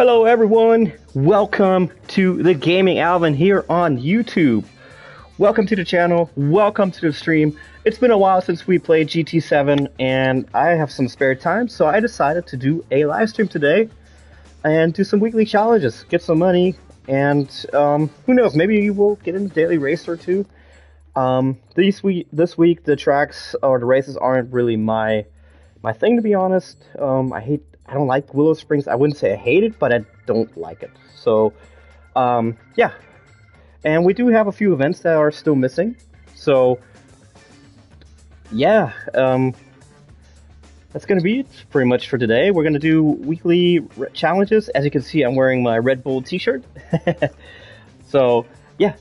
Hello everyone, welcome to the Gaming Alvin here on YouTube. Welcome to the channel, welcome to the stream. It's been a while since we played GT7 and I have some spare time, so I decided to do a live stream today and do some weekly challenges, get some money, and who knows, maybe you will get in a daily race or two. This week the tracks or the races aren't really my thing, to be honest. I don't like Willow Springs. I wouldn't say I hate it, but I don't like it. So, yeah. And we do have a few events that are still missing. So, yeah. That's going to be it pretty much for today. We're going to do weekly challenges. As you can see, I'm wearing my Red Bull t-shirt. So, yeah.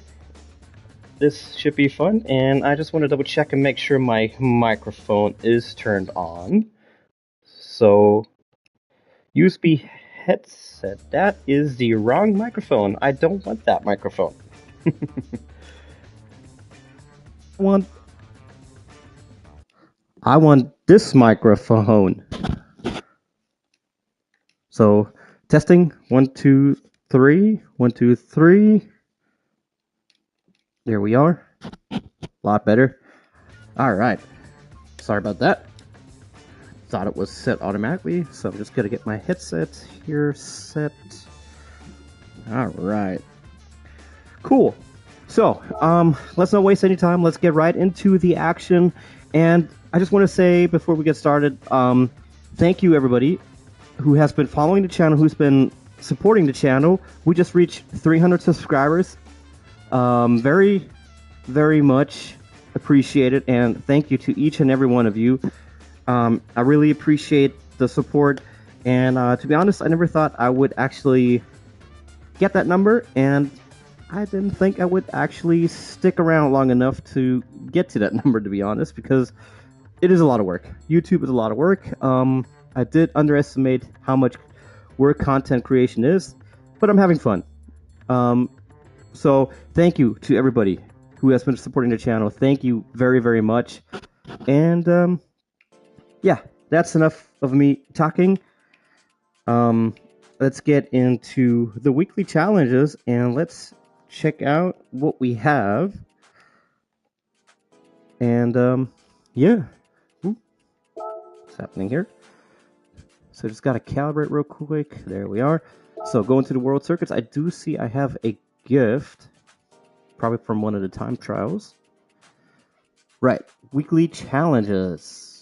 This should be fun. And I just want to double check and make sure my microphone is turned on. So, USB headset, that is the wrong microphone. I don't want that microphone. I want this microphone. So, testing, 1, 2, 3, 1, 2, 3. There we are. A lot better. Alright. Sorry about that. Thought it was set automatically, so I'm just gonna get my headset here set. Alright. Cool. So, let's not waste any time. Let's get right into the action. And I just want to say, before we get started, thank you everybody who has been following the channel, who's been supporting the channel. We just reached 300 subscribers. Very, very much appreciated, and thank you to each and every one of you. I really appreciate the support, and to be honest, I never thought I would actually get that number, and I didn't think I would actually stick around long enough to get to that number, to be honest, because it is a lot of work. YouTube is a lot of work. I did underestimate how much work content creation is, but I'm having fun. So thank you to everybody who has been supporting the channel. Thank you very, very much. And yeah, that's enough of me talking. Let's get into the weekly challenges and let's check out what we have. And yeah. Ooh. What's happening here? So just gotta calibrate real quick. There we are. So going to the world circuits, I do see I have a gift, probably from one of the time trials. Right, weekly challenges.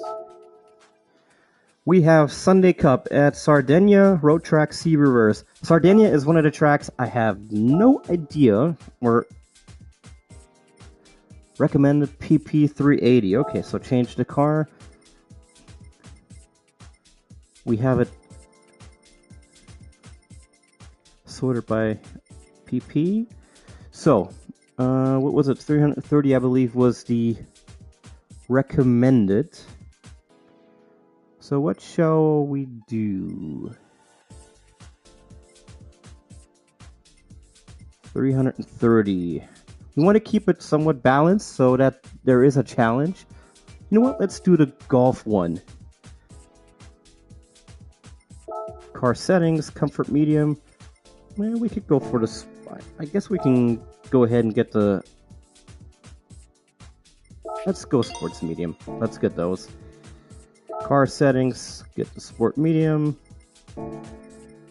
We have Sunday Cup at Sardinia Road Track C Reverse. Sardinia is one of the tracks I have no idea, or recommended PP 380. Okay, so change the car. We have it sorted by PP. So, what was it? 330, I believe, was the recommended. So what shall we do? 330. We want to keep it somewhat balanced so that there is a challenge. You know what? Let's do the golf one. Car settings, comfort medium. Well, we could go for the... I guess we can go ahead and get the... Let's go sports medium. Let's get those. Car settings, get the sport medium.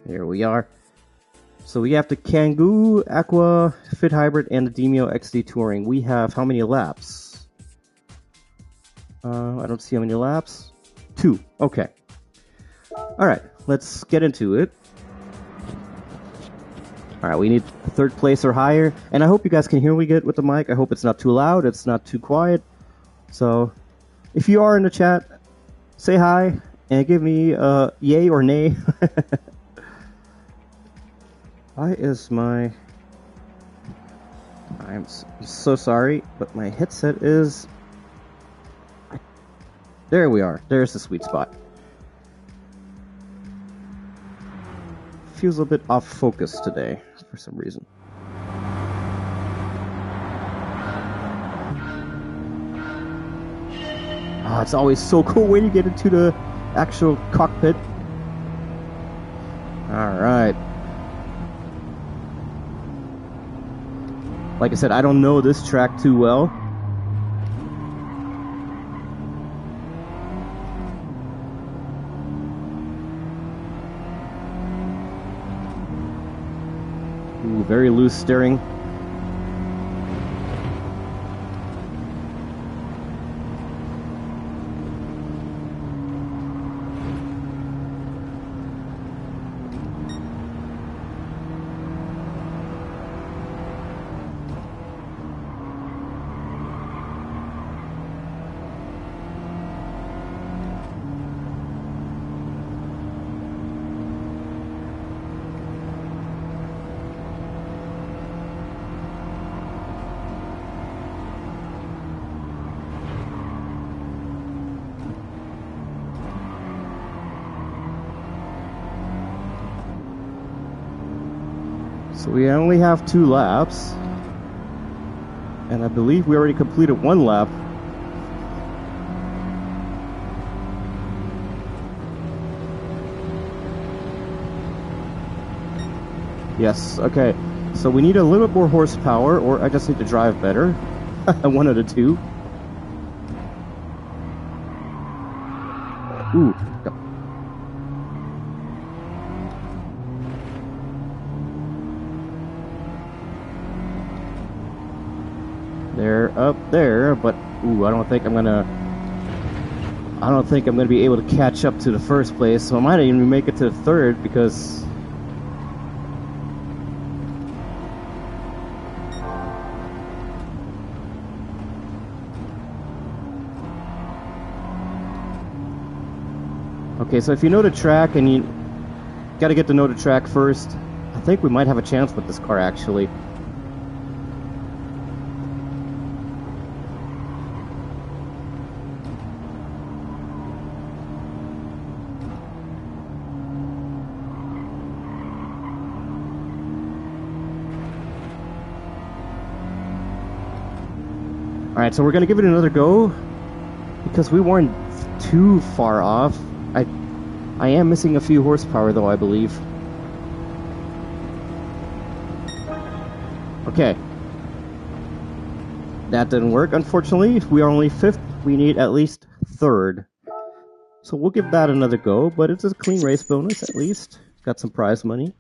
Here we are. So we have the Kangoo, Aqua, Fit Hybrid, and the Demio XD Touring. We have how many laps? I don't see how many laps. 2. Okay. Alright, let's get into it. Alright, we need 3rd place or higher. And I hope you guys can hear me good with the mic. I hope it's not too loud, it's not too quiet. So, if you are in the chat, say hi and give me a yay or nay. Why is my... I'm so sorry, but my headset is... There we are. There's the sweet spot. Feels a bit off focus today for some reason. Oh, it's always so cool when you get into the actual cockpit. Alright. Like I said, I don't know this track too well. Ooh, very loose steering. So we only have 2 laps. And I believe we already completed 1 lap. Yes, okay. So we need a little bit more horsepower, or I just need to drive better. One of the two. Ooh. They're up there, but ooh, I don't think I'm gonna be able to catch up to the first place, so I might even make it to the third because okay, so if you know the track and you gotta get to know the track first, I think we might have a chance with this car actually. Alright, so we're gonna give it another go because we weren't too far off. I am missing a few horsepower though, I believe. Okay. That didn't work, unfortunately. We are only 5th. We need at least 3rd. So we'll give that another go, but it's a clean race bonus at least. Got some prize money.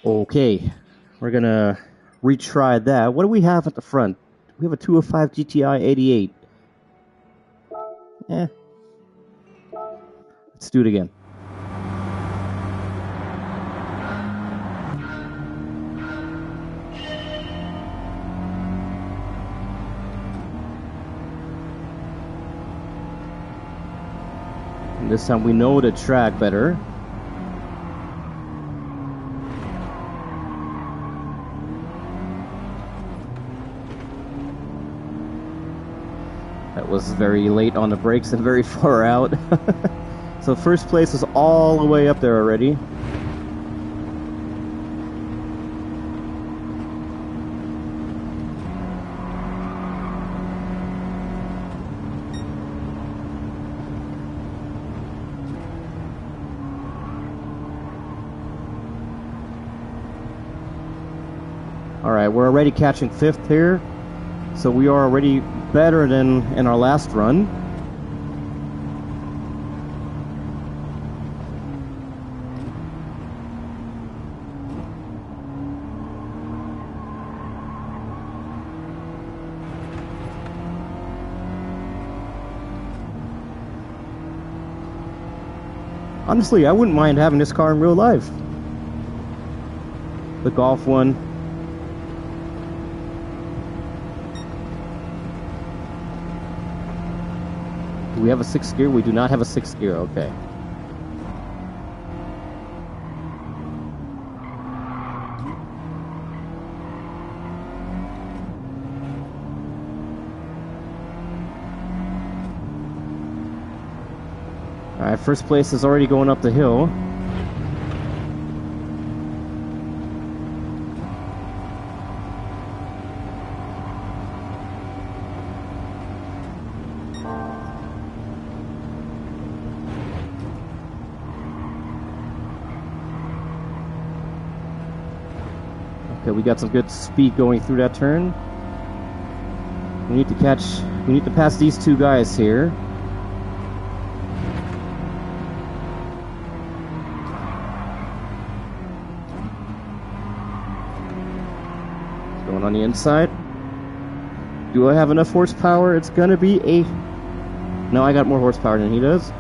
Okay. We're gonna retry that. What do we have at the front? We have a 205 GTI 88. Let's do it again. And this time we know the track better. That was very late on the brakes and very far out. So first place is all the way up there already. Alright, we're already catching 5th here. So we are already better than in our last run. Honestly, I wouldn't mind having this car in real life. The Golf one. Do we have a 6th gear? We do not have a 6th gear, okay. Alright, first place is already going up the hill. Okay, we got some good speed going through that turn. We need to pass these two guys here. Going on the inside. Do I have enough horsepower? It's gonna be a... No, I got more horsepower than he does.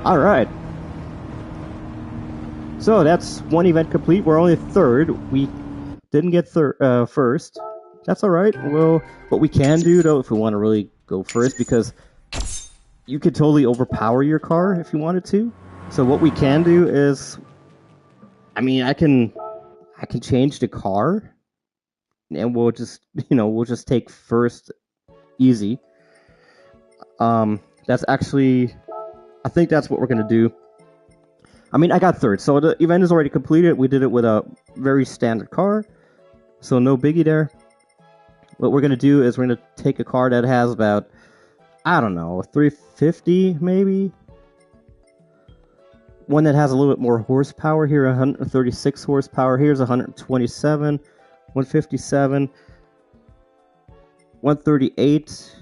All right. So that's one event complete. We're only third. We didn't get first. That's all right. Well, what we can do though, if we want to really go first, because you could totally overpower your car if you wanted to. So what we can do is, I mean, I can change the car, and we'll just take first, easy. That's actually, I think that's what we're gonna do. I mean, I got third, so the event is already completed. We did it with a very standard car, so no biggie there. What we're gonna do is we're gonna take a car that has about, I don't know, 350 maybe. One that has a little bit more horsepower here, 136 horsepower. Here's 127, 157, 138,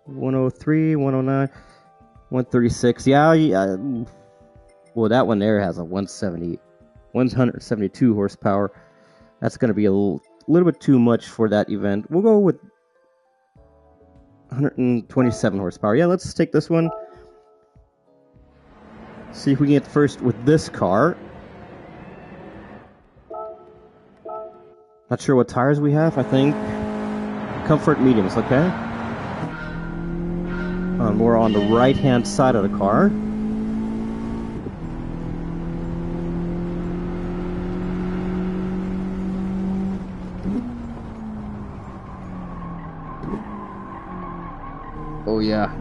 103, 109, 136. Yeah. Well, that one there has a 172 horsepower. That's going to be a little bit too much for that event. We'll go with 127 horsepower. Yeah, let's take this one. See if we can get first with this car. Not sure what tires we have. I think comfort mediums, okay? We're on the right-hand side of the car. Oh yeah.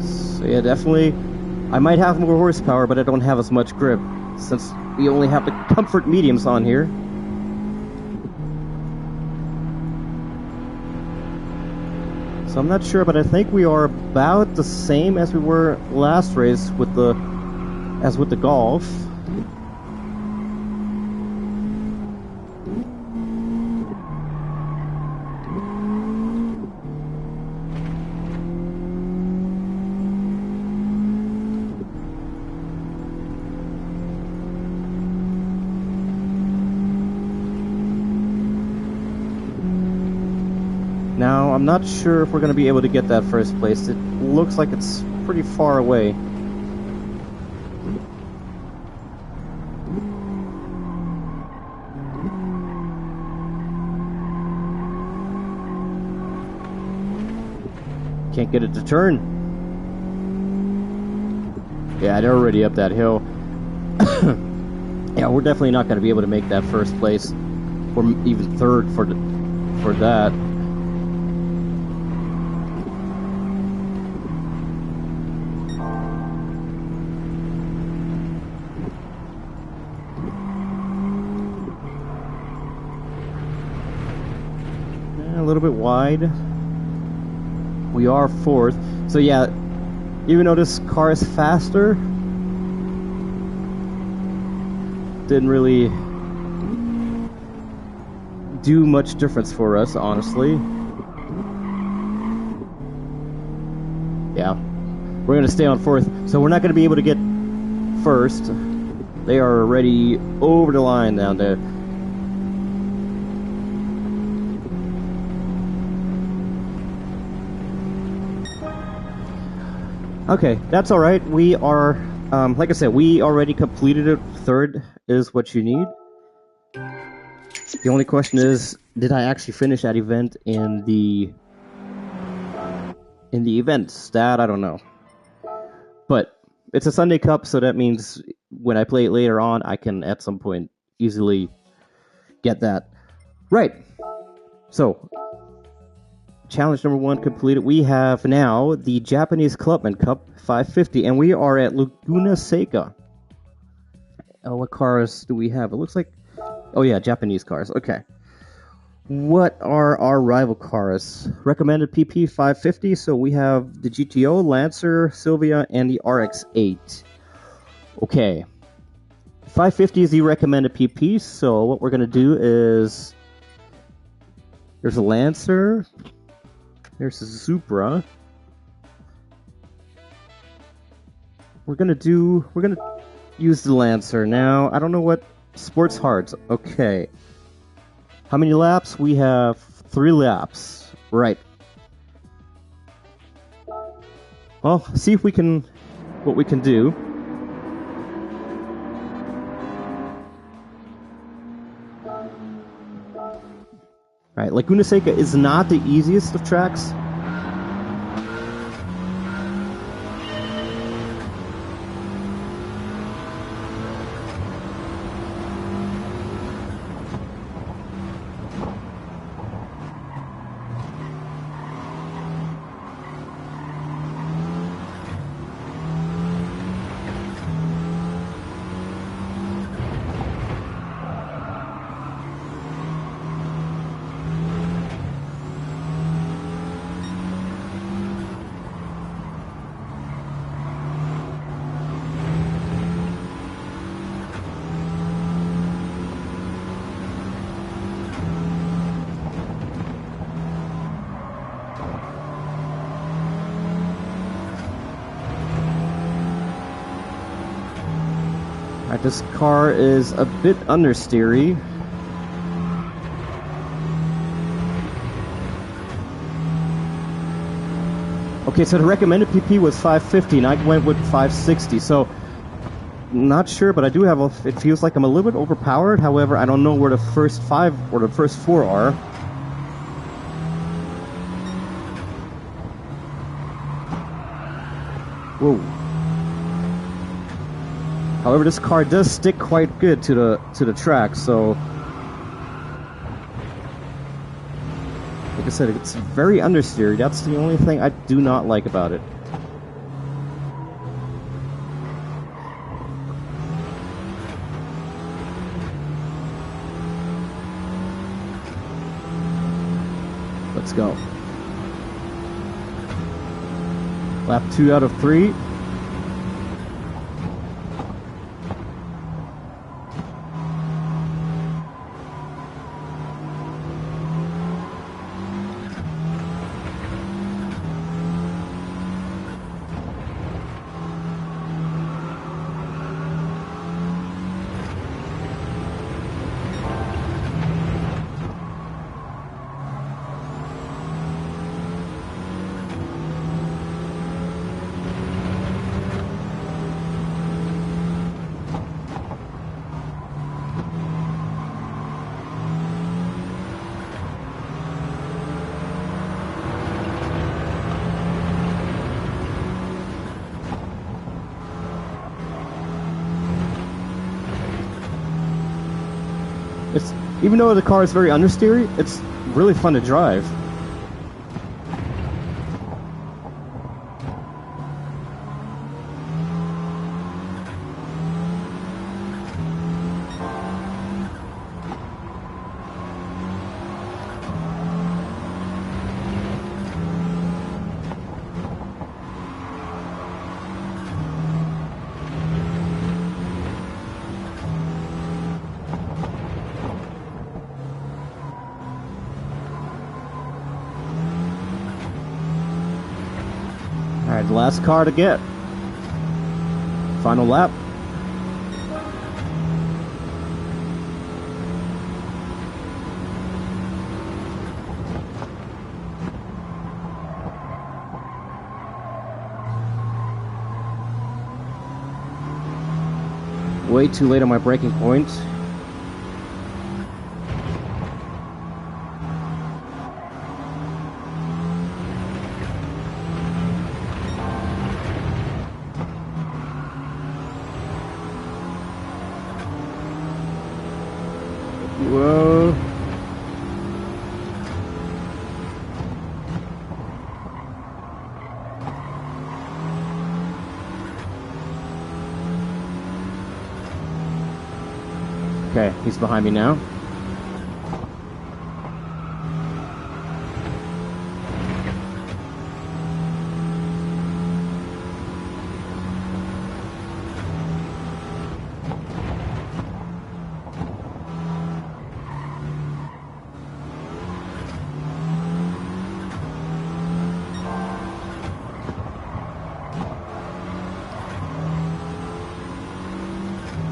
So yeah, definitely I might have more horsepower, but I don't have as much grip since we only have the comfort mediums on here. So I'm not sure, but I think we are about the same as we were last race with the Golf. Now, I'm not sure if we're going to be able to get that first place. It looks like it's pretty far away. Can't get it to turn. Yeah, they're already up that hill. Yeah, we're definitely not going to be able to make that first place, or even third for that. A little bit wide. We are fourth. So yeah, even though this car is faster, didn't really do much difference for us, honestly. Yeah, we're gonna stay on fourth, so we're not gonna be able to get first. They are already over the line down there. Okay, that's all right. We are, like I said, we already completed it. Third is what you need. The only question is, did I actually finish that event in the events? That I don't know. But It's a Sunday Cup, so that means when I play it later on, I can at some point easily get that. Right. So, challenge number 1 completed. We have now the Japanese Clubman Cup 550, and we are at Laguna Seca. What cars do we have? It looks like... Oh yeah, Japanese cars. Okay. What are our rival cars? Recommended PP 550, so we have the GTO, Lancer, Silvia, and the RX-8. Okay. 550 is the recommended PP, so what we're going to do is... There's a Lancer. There's a Supra. We're going to use the Lancer. Now, I don't know what... Sports Hards. Okay. How many laps? We have 3 laps. Right. Well, see if we can... What we can do. Alright, Laguna Seca is not the easiest of tracks. Alright, this car is a bit understeery. Okay, so the recommended PP was 550 and I went with 560, so not sure, but I do have it feels like I'm a little bit overpowered. However, I don't know where the first 5 or the first 4 are. Whoa. However, this car does stick quite good to the track, so like I said, it's very understeered. That's the only thing I do not like about it. Let's go. Lap 2 out of 3. Even though the car is very understeery, it's really fun to drive. Alright, the last car to get. Final lap. Way too late on my braking point. Okay, he's behind me now.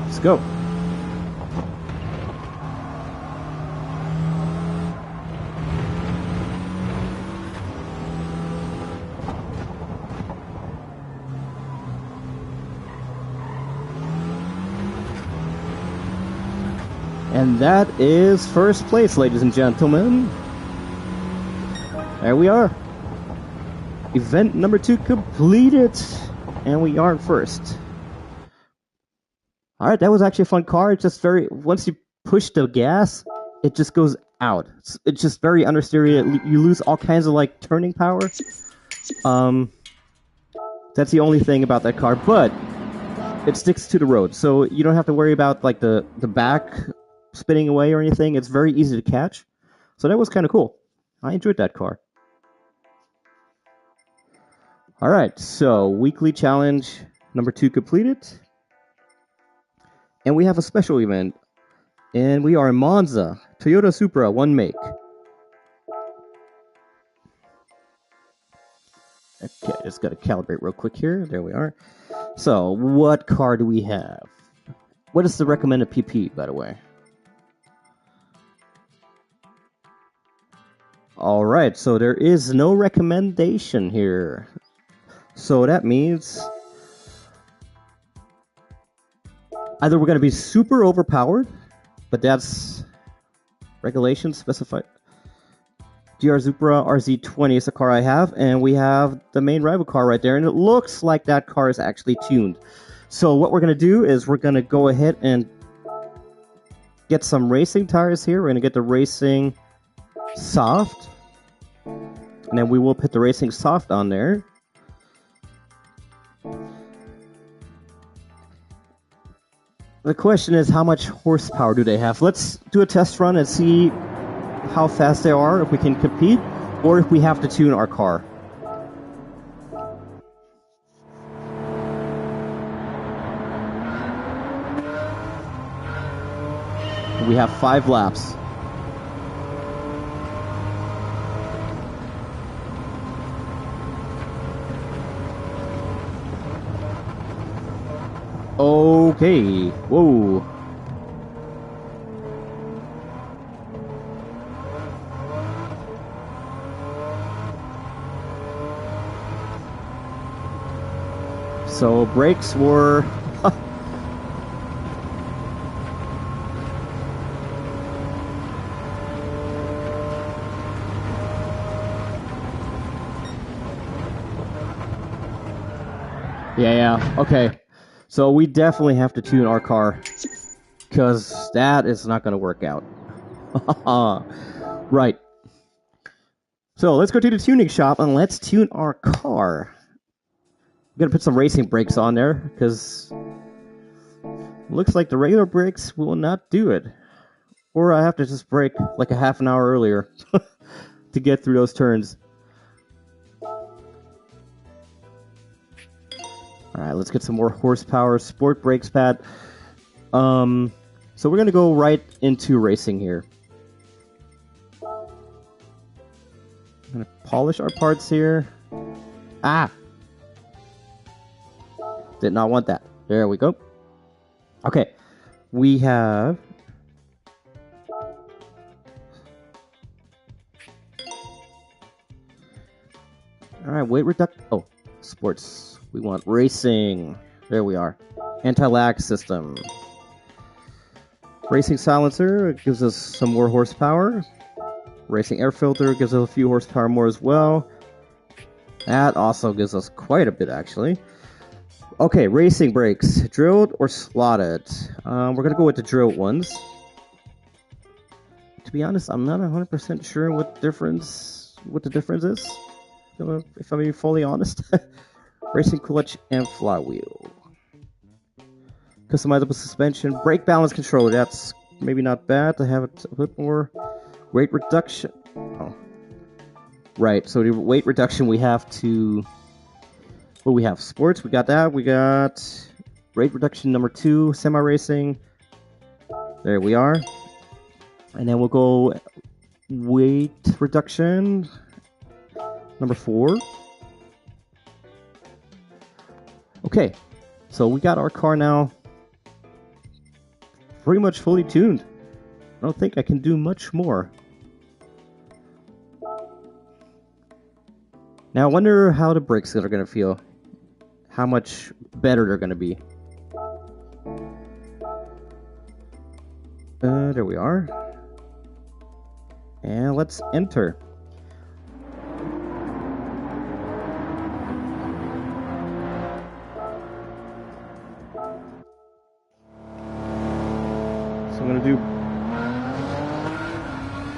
Let's go. And that is first place, ladies and gentlemen. There we are. Event number 2 completed. And we are first. Alright, that was actually a fun car. It's just very... Once you push the gas, it just goes out. It's just very understeery. You lose all kinds of, like, turning power. That's the only thing about that car. But it sticks to the road. So you don't have to worry about, like, the back spinning away or anything. It's very easy to catch. So that was kind of cool. I enjoyed that car. Alright, so weekly challenge number 2 completed. And we have a special event. And we are in Monza. Toyota Supra, 1 make. Okay, just got to calibrate real quick here. There we are. So, what car do we have? What is the recommended PP, by the way? Alright, so there is no recommendation here. So that means either we're going to be super overpowered, but that's regulation specified. GR Supra RZ20 is the car I have, and we have the main rival car right there, and it looks like that car is actually tuned. So what we're going to do is we're going to go ahead and get some racing tires here. We're going to get the racing soft, and then we will put the racing soft on there. The question is, how much horsepower do they have? Let's do a test run and see how fast they are, if we can compete, or if we have to tune our car. We have 5 laps. Okay. Whoa. So brakes were yeah, okay. So we definitely have to tune our car, because that is not going to work out. Right. So let's go to the tuning shop and let's tune our car. I'm going to put some racing brakes on there, because it looks like the regular brakes will not do it. Or I have to just brake like a half an hour earlier to get through those turns. Alright, let's get some more horsepower. Sport brakes pad. So we're going to go right into racing here. I'm going to polish our parts here. Ah! Did not want that. There we go. Okay. We have... Alright, weight reduction. Oh, sports. We want racing. There we are. Anti-lag system. Racing silencer gives us some more horsepower. Racing air filter gives us a few horsepower more as well. That also gives us quite a bit, actually. Okay, racing brakes. Drilled or slotted? We're going to go with the drilled ones. To be honest, I'm not 100% sure what the difference is. If I'm being fully honest. Racing clutch and flywheel. Customizable suspension. Brake balance controller. That's maybe not bad to have it a bit more. Weight reduction. Oh. Right, so the weight reduction we have to... Well, we have sports, we got that. We got weight reduction number 2, semi-racing. There we are. And then we'll go weight reduction number 4. Okay, so we got our car now pretty much fully tuned. I don't think I can do much more. Now I wonder how the brakes are going to feel. How much better they're going to be. There we are. And let's enter. So I'm going to do...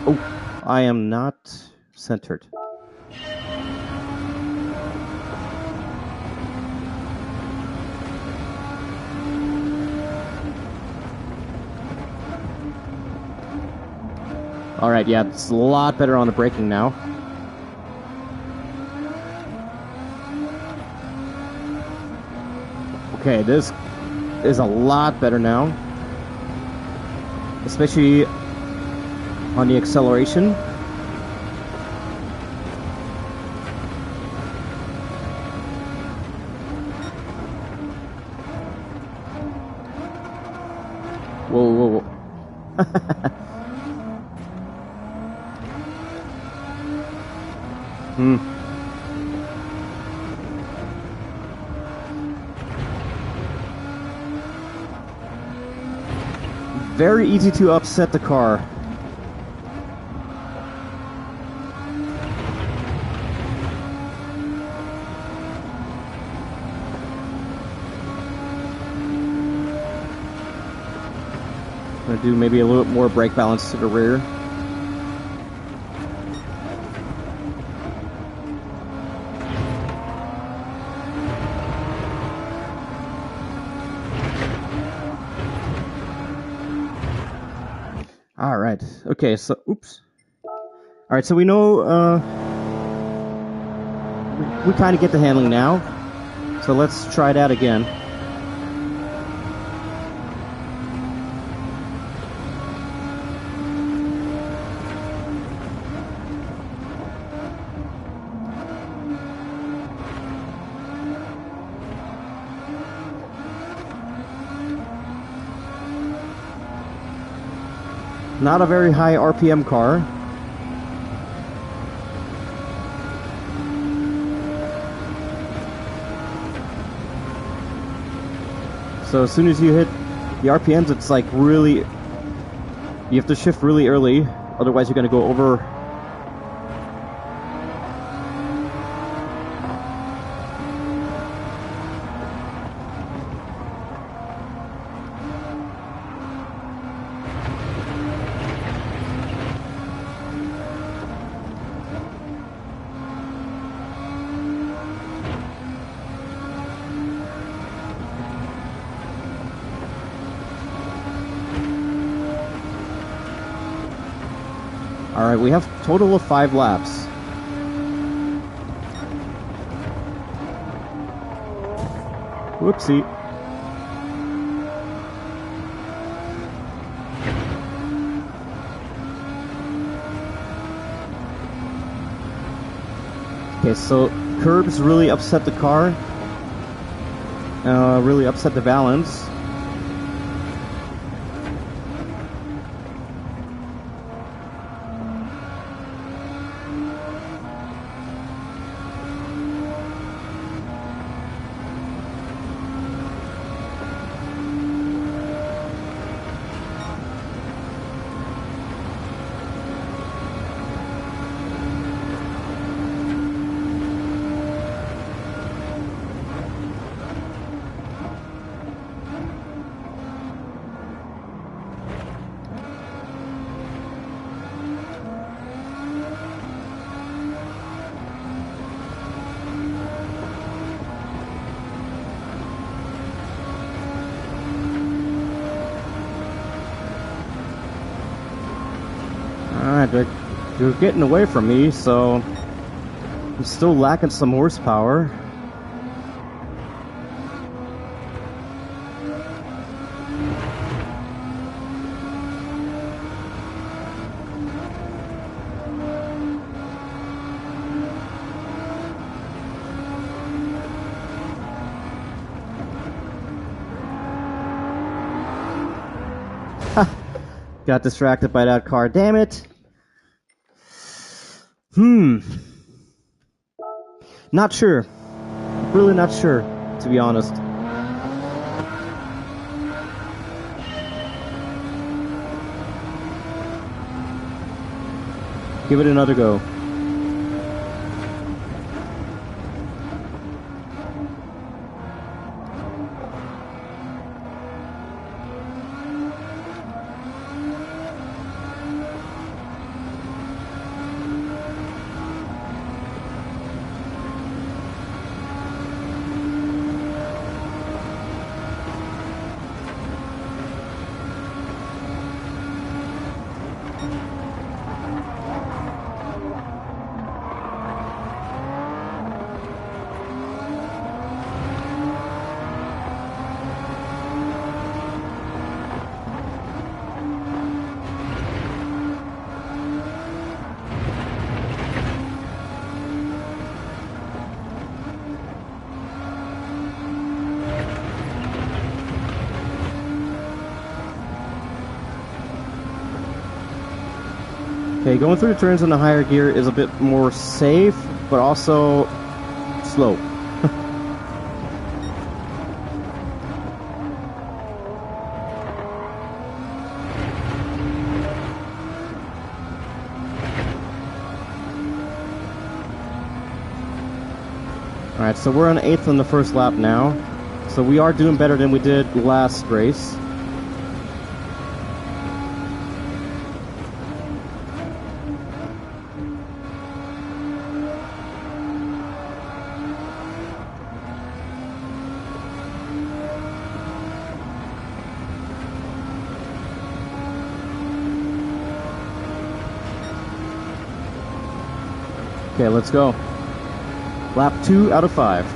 Oh, I am not centered. Alright, yeah, it's a lot better on the braking now. Okay, this is a lot better now. Especially on the acceleration. Whoa, whoa, whoa. Very easy to upset the car. I'm gonna do maybe a little bit more brake balance to the rear. Alright, okay, so, oops. Alright, so we know, we kind of get the handling now. So let's try that again. Not a very high RPM car. So as soon as you hit the RPMs, it's like really... You have to shift really early, otherwise you're going to go over... Alright, we have a total of 5 laps. Whoopsie. Okay, so curbs really upset the car. Really upset the balance. You're getting away from me, so I'm still lacking some horsepower. Got distracted by that car, damn it. Not sure. Really not sure, to be honest. Give it another go. Okay, going through the turns in the higher gear is a bit more safe, but also slow. Alright, so we're on 8th on the first lap now. So we are doing better than we did last race. Okay, let's go. Lap 2 out of 5.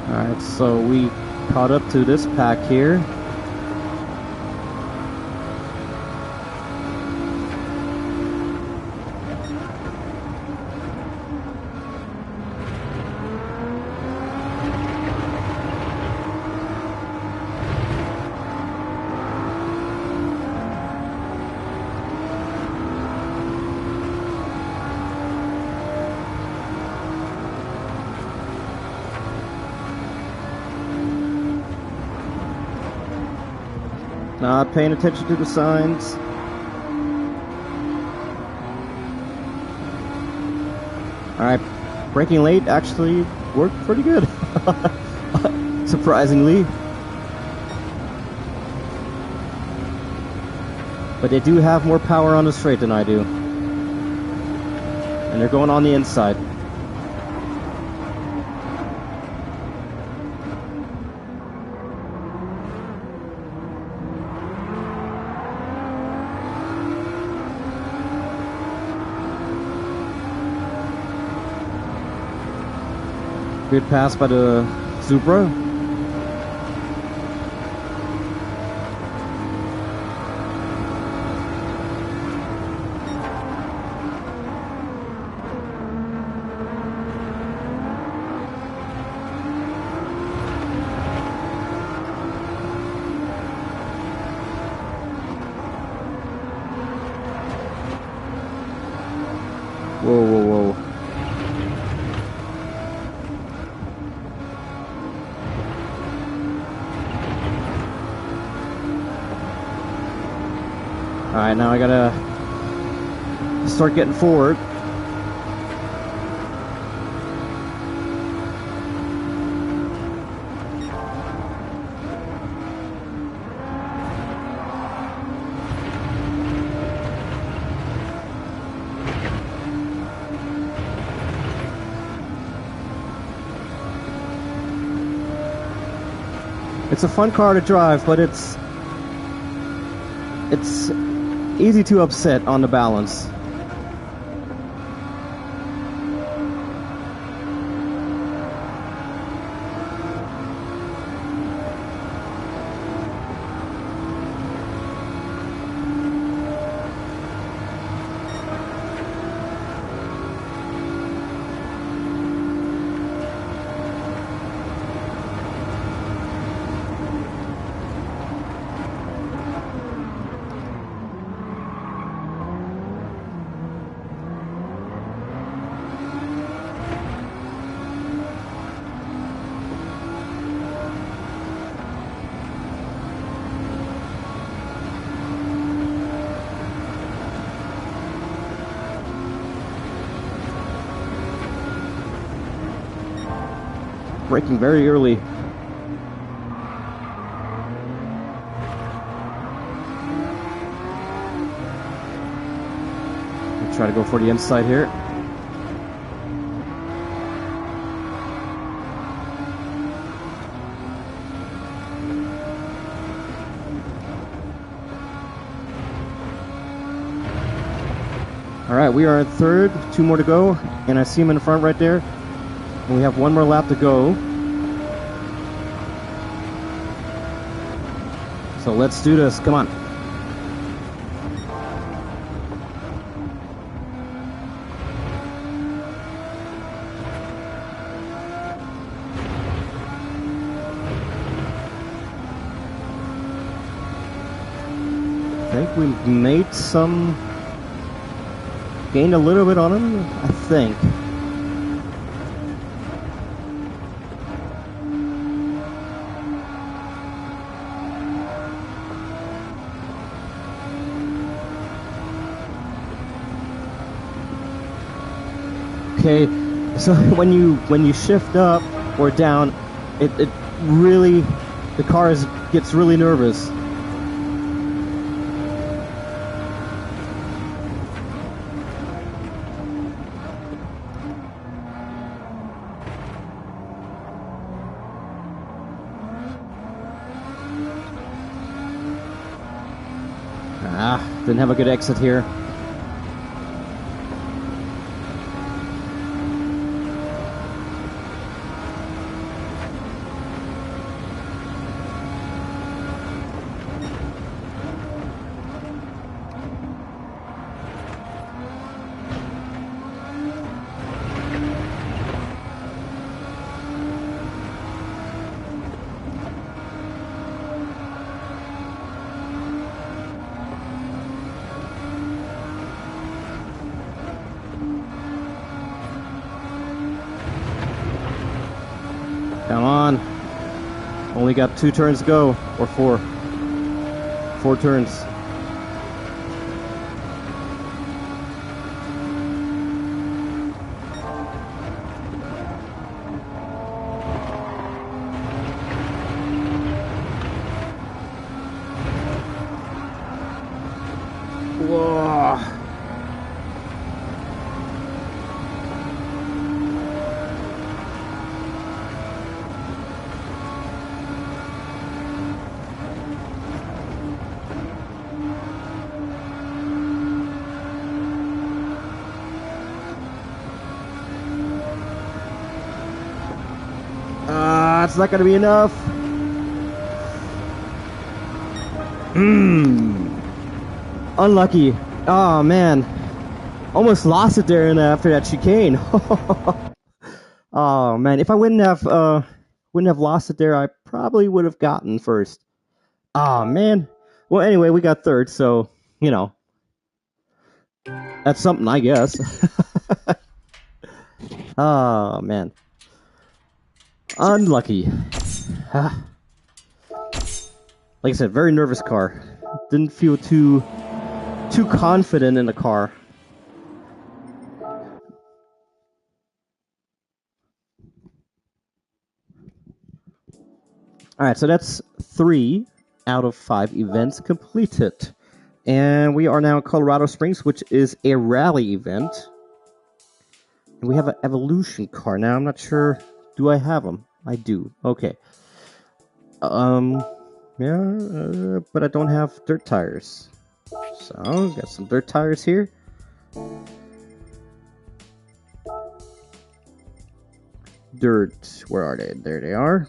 Alright, so we caught up to this pack here. Not paying attention to the signs. Alright, braking late actually worked pretty good. Surprisingly. But they do have more power on the straight than I do. And they're going on the inside. Good pass by the Supra. Alright, now I gotta start getting forward. It's a fun car to drive, but it's easy to upset on the balance. Braking very early. I'll try to go for the inside here. Alright, we are in third, 2 more to go, and I see him in the front right there. And we have 1 more lap to go. So let's do this. Come on. I think we made some... gained a little bit on him, I think. Okay, so when you shift up or down, it really, the car gets really nervous. Didn't have a good exit here. Come on. Only got 2 turns to go, or 4. 4 turns. Whoa. It's not gonna be enough. Unlucky. Oh man, almost lost it there after that chicane. Oh man, if I wouldn't have lost it there, I probably would have gotten first. Oh man. Well, anyway, we got third, so you know that's something, I guess. Oh man. Unlucky. Like I said, very nervous car. Didn't feel too too confident in the car. Alright, so that's 3 out of 5 events completed. And we are now in Colorado Springs, which is a rally event. And we have an evolution car. Now, I'm not sure. Do I have them? I do. Okay. Yeah, but I don't have dirt tires. So, got some dirt tires here. Dirt. Where are they? There they are.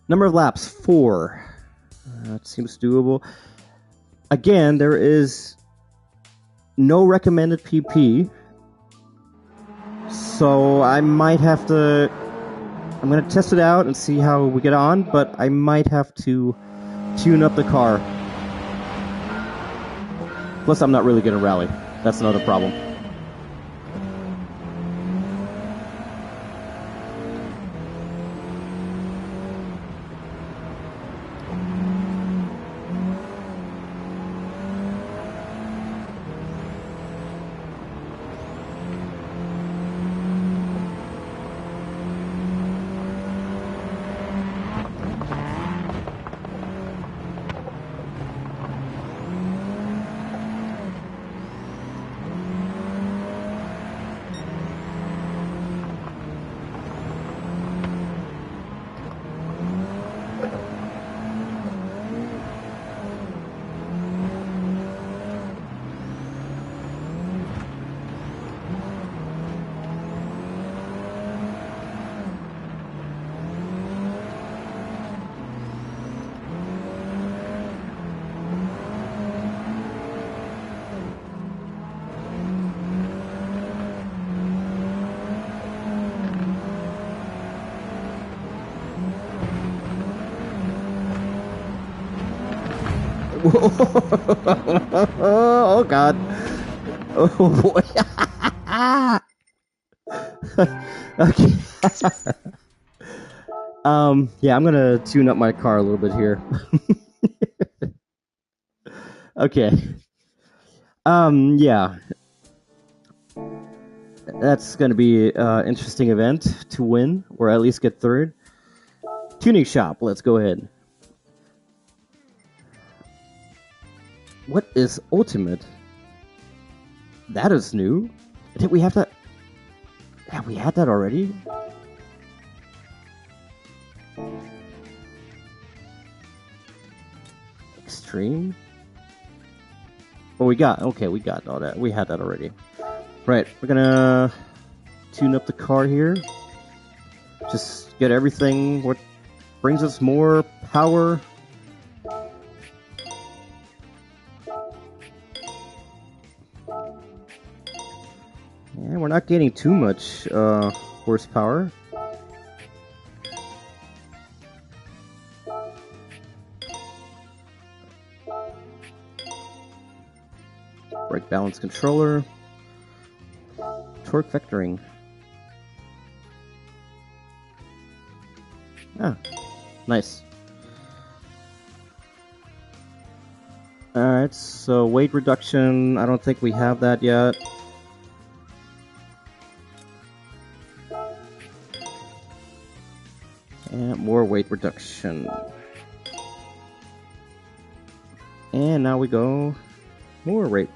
Number of laps, 4. That seems doable. Again, there is no recommended PP. So I might have to... I'm going to test it out and see how we get on, but I might have to tune up the car. Plus, I'm not really going to rally. That's another problem. Oh God! Oh boy! Okay. Yeah, I'm gonna tune up my car a little bit here. Okay. Yeah. That's gonna be an interesting event to win, or at least get third. Tuning shop. Let's go ahead. What is ultimate? That is new. Did we have that? Yeah, we had that already. Extreme. Oh, we got all that. We had that already. Right, we're gonna tune up the car here. Just get everything what brings us more power. And we're not getting too much horsepower. Brake balance controller. Torque vectoring. Ah, nice. Alright, so weight reduction. I don't think we have that yet. And more weight reduction. And now we go more weight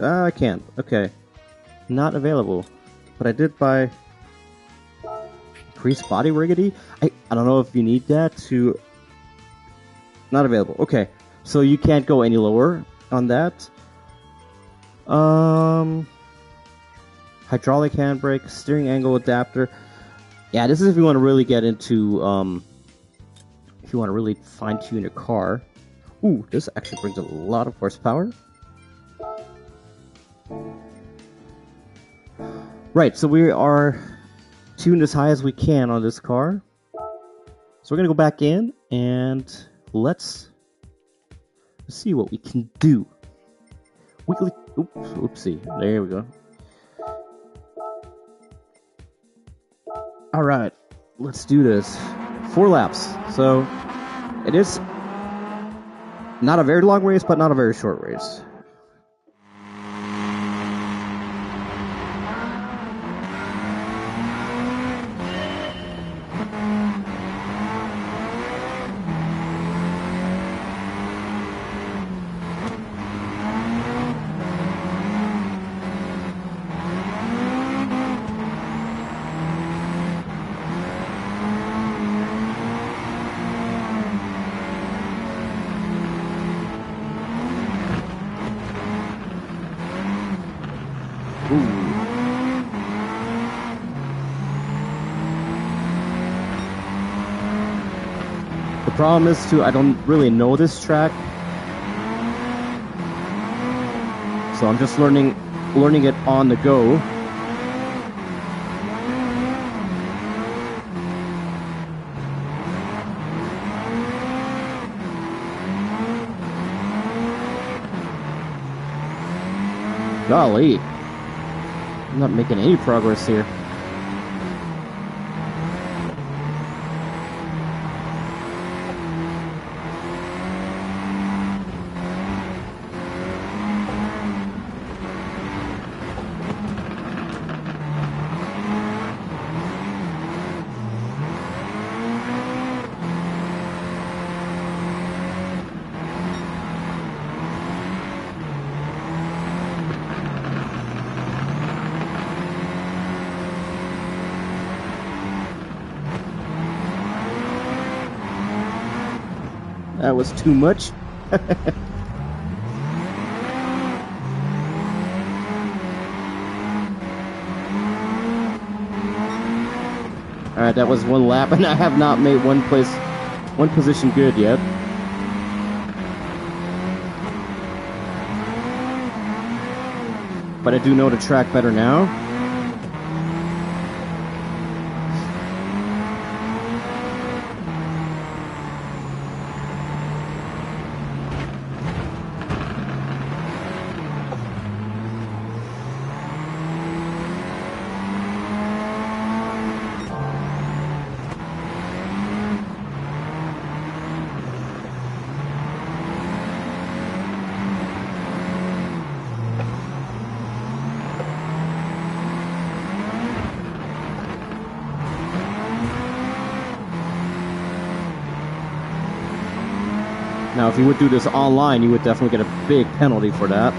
I can't. Okay. Not available. But I did buy increased body rigidity. I don't know if you need that to... Not available. Okay. So you can't go any lower on that. Hydraulic handbrake, steering angle adapter. Yeah, this is if you want to really get into, if you want to really fine-tune your car. Ooh, this actually brings a lot of horsepower. Right, so we are tuned as high as we can on this car. So we're going to go back in and let's see what we can do. Weekly, oopsie, there we go. Alright, let's do this. 4 laps. So, it is Not a very long race, but not a very short race. The problem is too, I don't really know this track, so I'm just learning it on the go. Golly, I'm not making any progress here. That was too much. Alright, that was one lap, and I have not made one position good yet. But I do know the track better now. Now, if you would do this online, you would definitely get a big penalty for that.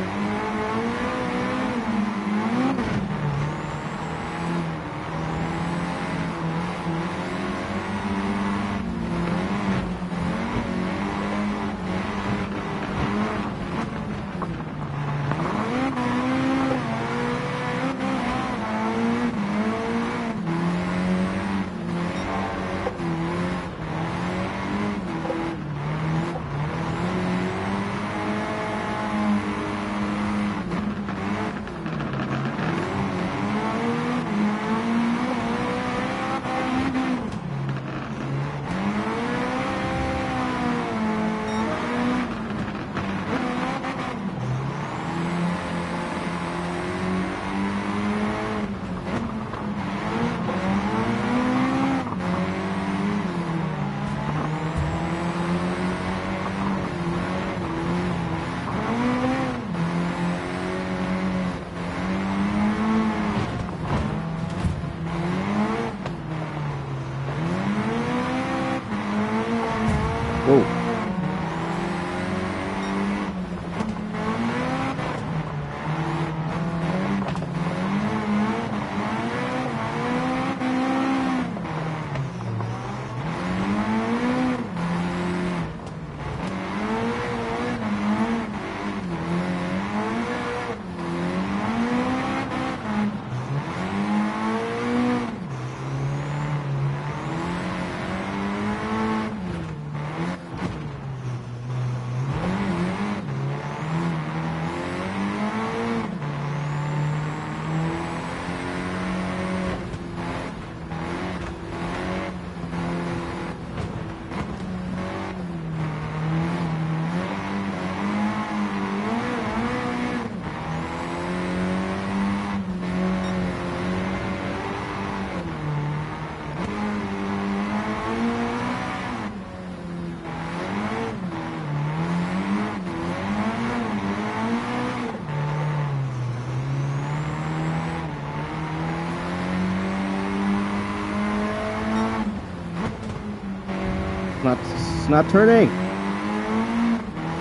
It's not turning.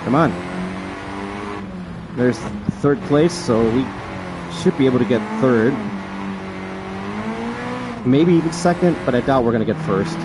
Come on. There's third place, so we should be able to get third. Maybe even second, but I doubt we're going to get first.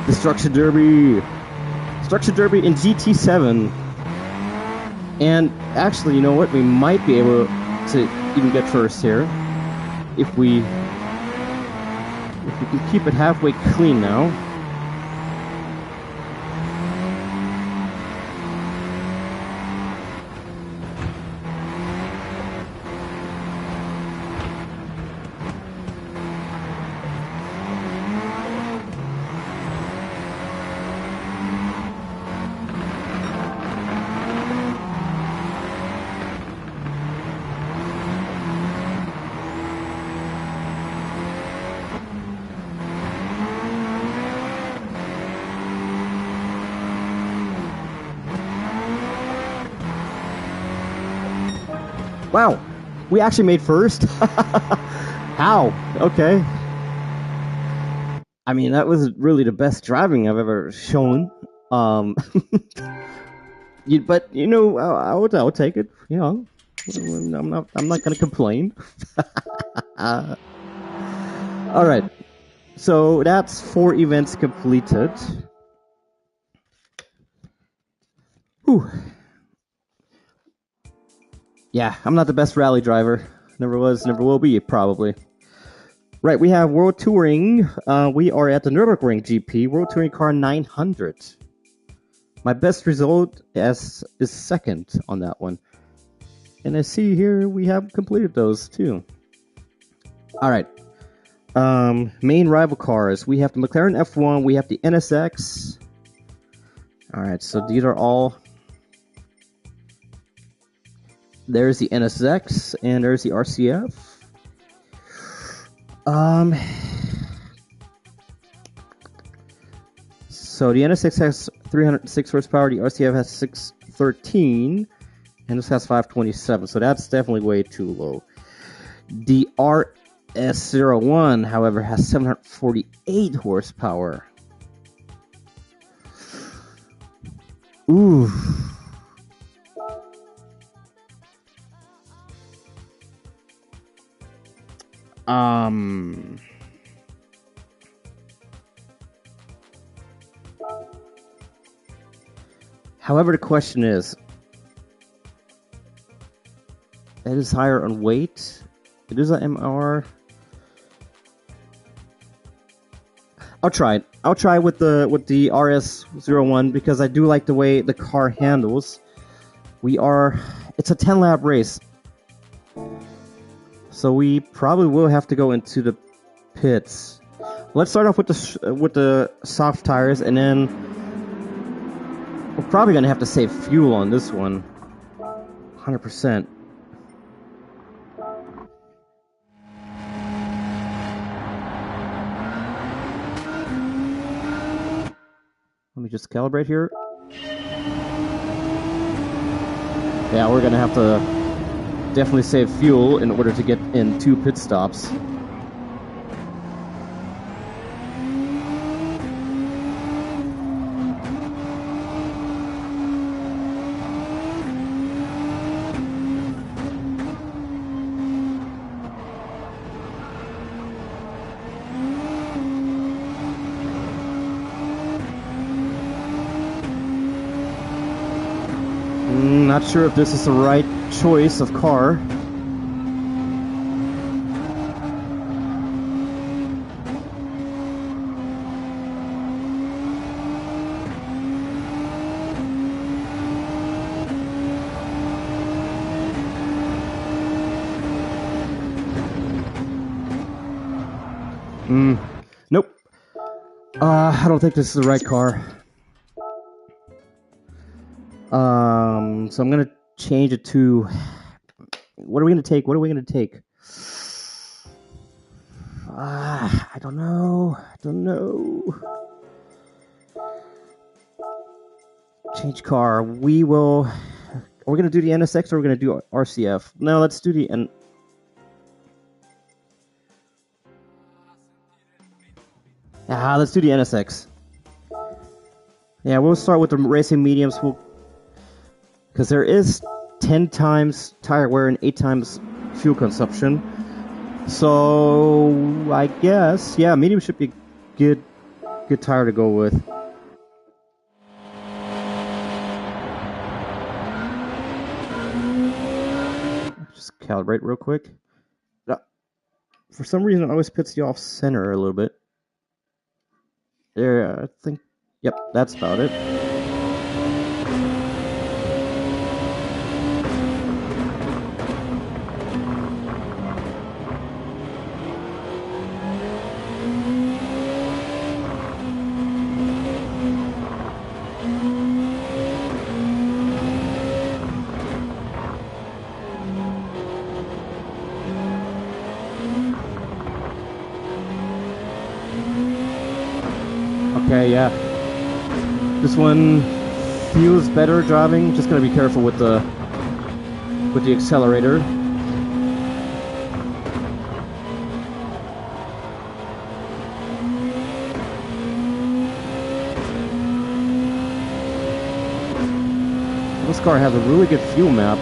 Destruction Derby in GT7. And actually, you know what? We might be able to even get first here if we can keep it halfway clean now. Wow, we actually made first. How? Okay. I mean, that was really the best driving I've ever shown. But you know, I would take it. You know, I'm not gonna complain. All right. So that's 4 events completed. Whew. Yeah, I'm not the best rally driver. Never was, never will be, probably. Right, we have World Touring. We are at the Nürburgring GP, World Touring Car 900. My best result is second on that one. And I see here we have completed those too. Alright. Main rival cars. We have the McLaren F1, we have the NSX. Alright, so these are all... There's the NSX, and there's the RCF. So the NSX has 306 horsepower, the RCF has 613, and this has 527, so that's definitely way too low. The RS01, however, has 748 horsepower. Ooh. However, the question is, it is higher on weight. It is an MR. I'll try it. I'll try with the RS01 because I do like the way the car handles. It's a 10-lap race. So we probably will have to go into the pits. Let's start off with the soft tires, and then we're probably gonna have to save fuel on this one. 100%. Let me just calibrate here. Yeah, we're gonna have to definitely save fuel in order to get in 2 pit stops. Not sure if this is the right choice of car. Nope. I don't think this is the right car. So I'm gonna change it to. What are we gonna take? What are we gonna take? I don't know. I don't know. Change car. We will. Are we gonna do the NSX or are we gonna do RCF? No, let's do the N. Let's do the NSX. Yeah, we'll start with the racing mediums. Because there is 10 times tire wear and 8 times fuel consumption. So I guess, yeah, medium should be good tire to go with. Just calibrate real quick. For some reason, it always puts you off center a little bit. There, I think. Yep, that's about it. Okay, yeah. This one feels better driving. Just gonna be careful with the accelerator. This car has a really good fuel map.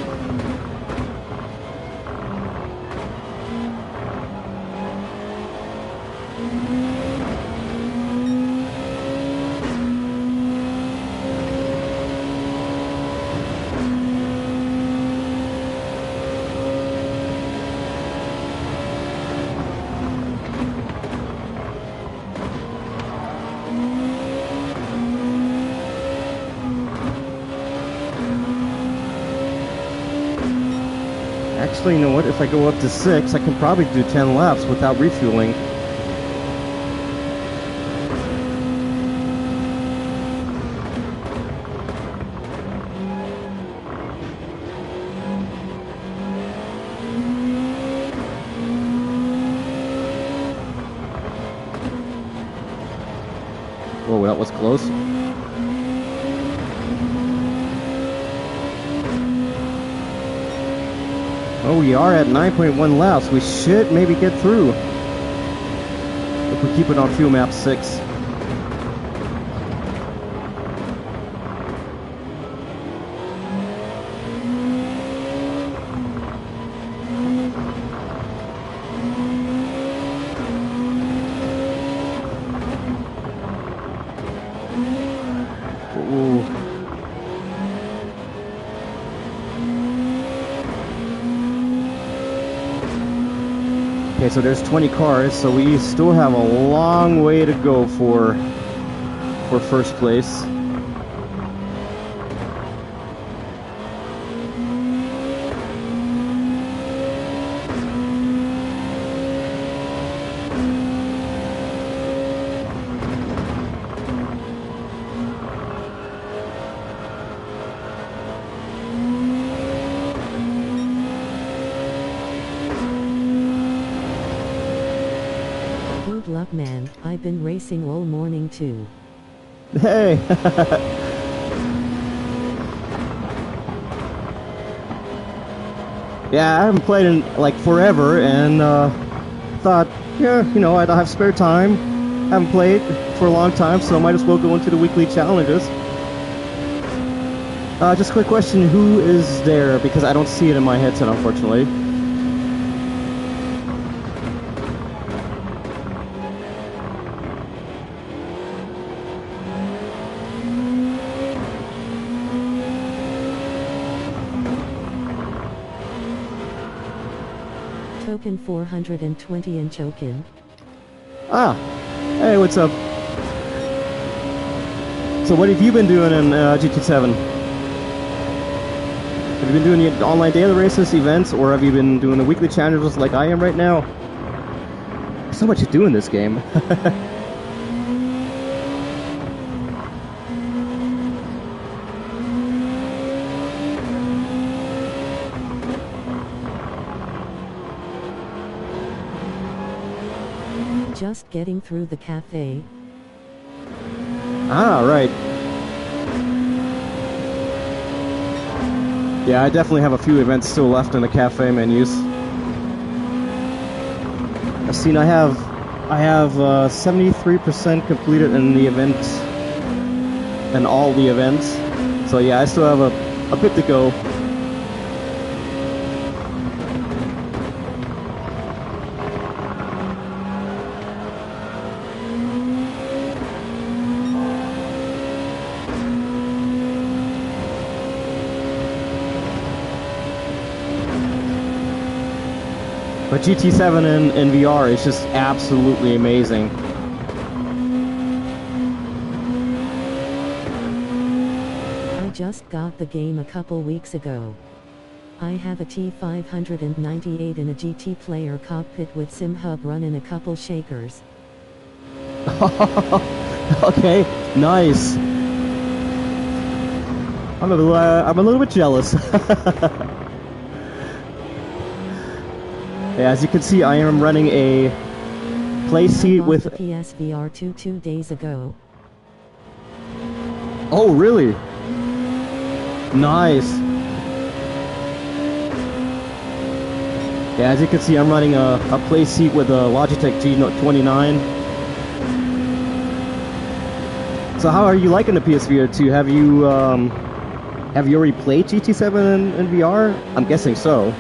Actually, you know what? If I go up to 6, I can probably do 10 laps without refueling. Whoa, that was close. Oh, we are at 9.1 laps. We should maybe get through if we keep it on fuel map 6. Ooh. Okay, so there's 20 cars, so we still have a long way to go for first place. Good luck, man. I've been racing all morning too. Hey! Yeah, I haven't played in like forever, and thought, yeah, you know, I don't have spare time. Haven't played for a long time, so might as well go into the weekly challenges. Just a quick question: who is there? Because I don't see it in my headset, unfortunately. Token 420 and Chokin. Ah, hey, what's up? So what have you been doing in GT7? Have you been doing the online daily races, events, or have you been doing the weekly challenges like I am right now? There's so much to do in this game. Just getting through the cafe. Ah, right. Yeah, I definitely have a few events still left in the cafe menus. I've seen I have 73% completed in the event, and all the events. So yeah, I still have a bit to go. But GT7 in VR is just absolutely amazing. I just got the game a couple weeks ago. I have a T598 in a GT player cockpit with SimHub running a couple shakers. Okay, nice. I'm a little bit jealous. Yeah, as you can see, I am running a play seat with the PSVR 2 days ago. Oh, really? Nice. Yeah, as you can see, I'm running a play seat with a Logitech G29. So how are you liking the PSVR 2? Have you already played GT7 in VR? I'm guessing so.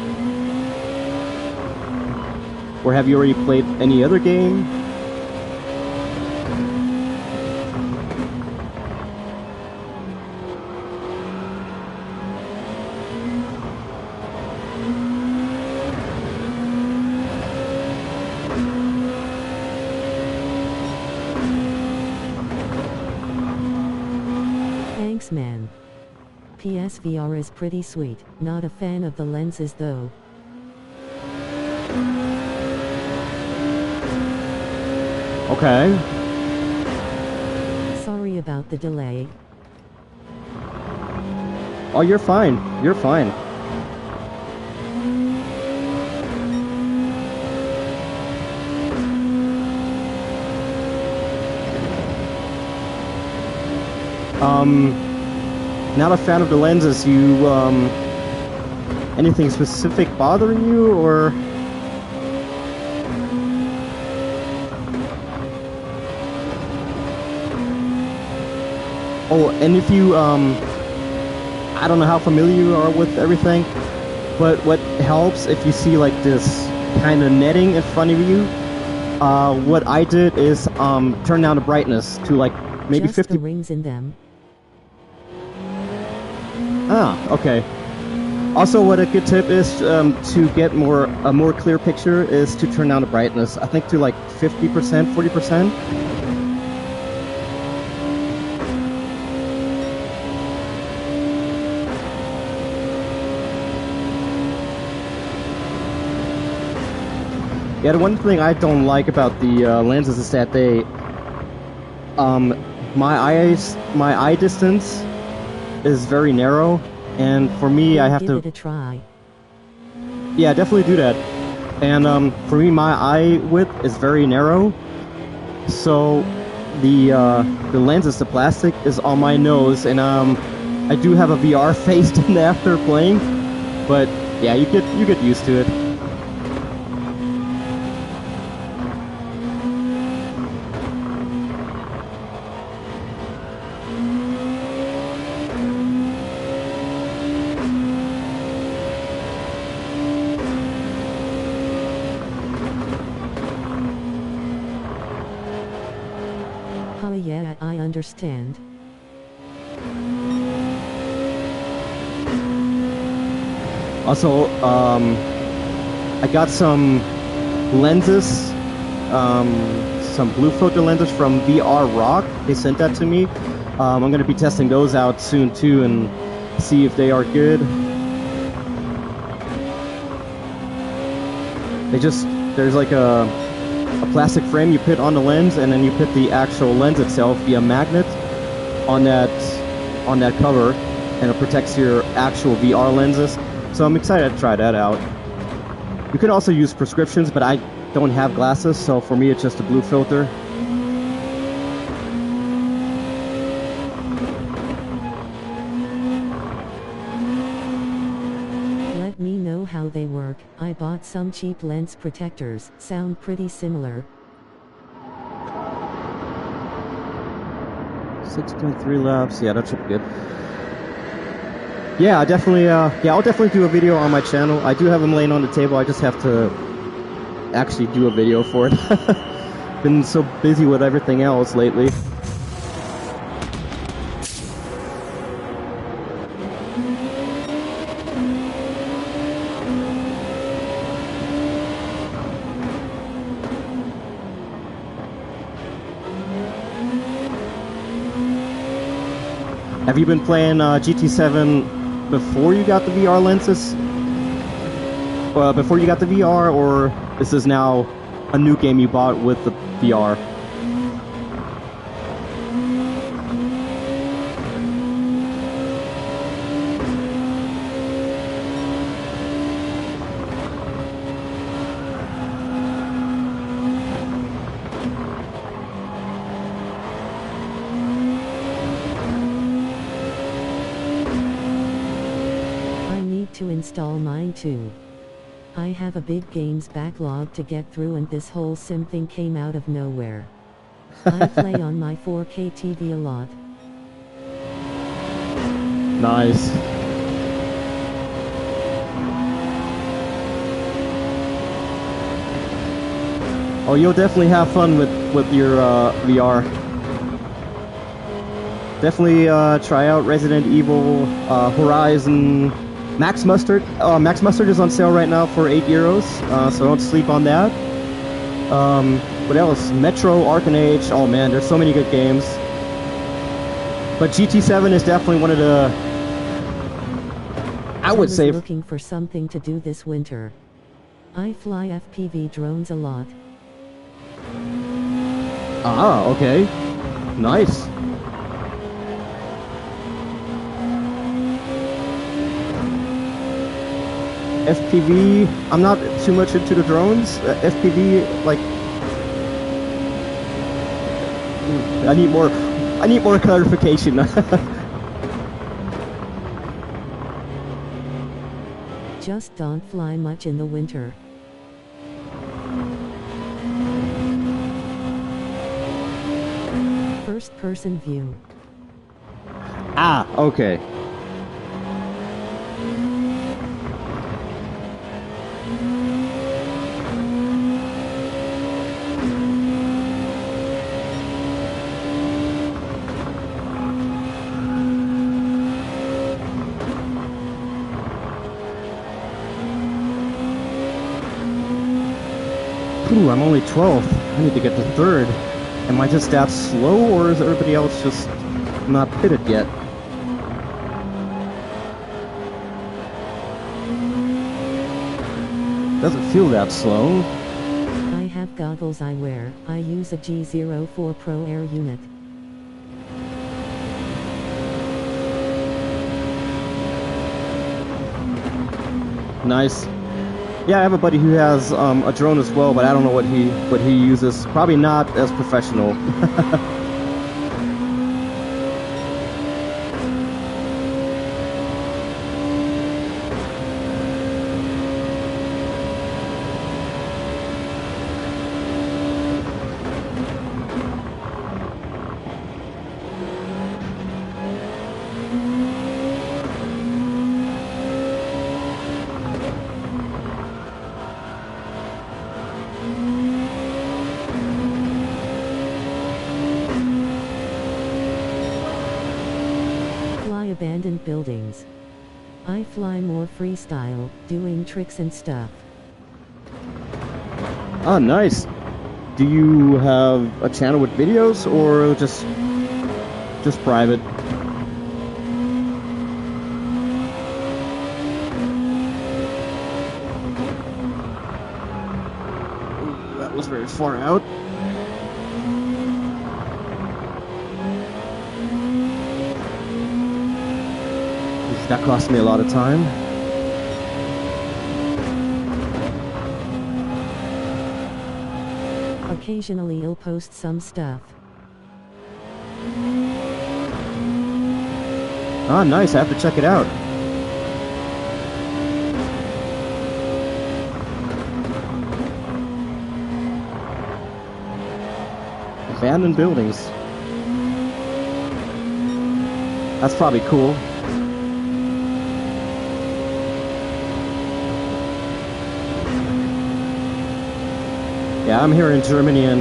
Or have you already played any other game? Thanks, man. PSVR is pretty sweet. Not a fan of the lenses though. Okay. Sorry about the delay. Oh, you're fine. You're fine. Not a fan of the lenses. You, anything specific bothering you, or? Oh, and if you, I don't know how familiar you are with everything, but what helps if you see like this kind of netting in front of you, what I did is turn down the brightness to like maybe Just 50. the rings in them. Ah, okay. Also, what a good tip is to get a more clear picture is to turn down the brightness. I think to like 50%, 40%. Yeah, the one thing I don't like about the lenses is that they, my eye distance is very narrow, and for me, I have to give it a try. Yeah, definitely do that. And for me, my eye width is very narrow, so the lenses, the plastic, is on my nose, and I do have a VR face in after playing, but yeah, you get used to it. Oh yeah, I understand. Also, I got some lenses, some blue filter lenses from VR Rock. They sent that to me. I'm going to be testing those out soon too and see if they are good. There's like a plastic frame you put on the lens, and then you put the actual lens itself via magnet on that cover, and it protects your actual VR lenses. So I'm excited to try that out. You can also use prescriptions, but I don't have glasses, so for me it's just a blue filter. Let me know how they work. I bought some cheap lens protectors, sound pretty similar. 6.3 laps, yeah, that should be good. Yeah, I'll definitely do a video on my channel. I do have them laying on the table, I just have to actually do a video for it. Been so busy with everything else lately. Have you been playing GT7 before you got the VR lenses? Before you got the VR, or this is now a new game you bought with the VR? To install mine too. I have a big games backlog to get through, and this whole sim thing came out of nowhere. I play on my 4K TV a lot. Nice. Oh, you'll definitely have fun with your VR. Definitely try out Resident Evil, Horizon. Max Mustard. Max Mustard is on sale right now for €8, so don't sleep on that. What else? Metro, Arcane Age. Oh man, there's so many good games. But GT7 is definitely one of the, I would say, looking for something to do this winter. I fly FPV drones a lot. Ah, okay. Nice. FPV, I'm not too much into the drones. FPV, like, I need more clarification. Just don't fly much in the winter. First person view. Ah, okay. Ooh, I'm only 12th. I need to get to 3rd. Am I just that slow, or is everybody else just not pitted yet? Doesn't feel that slow. I have goggles I wear. I use a G04 Pro Air unit. Nice. Yeah, I have a buddy who has a drone as well, but I don't know what he uses. Probably not as professional. Abandoned buildings. I fly more freestyle, doing tricks and stuff. Oh, nice. Do you have a channel with videos, or just private? Ooh, that was very far out. That cost me a lot of time. occasionally he'll post some stuff. Ah, nice. I have to check it out. Abandoned buildings. That's probably cool. Yeah, I'm here in Germany, and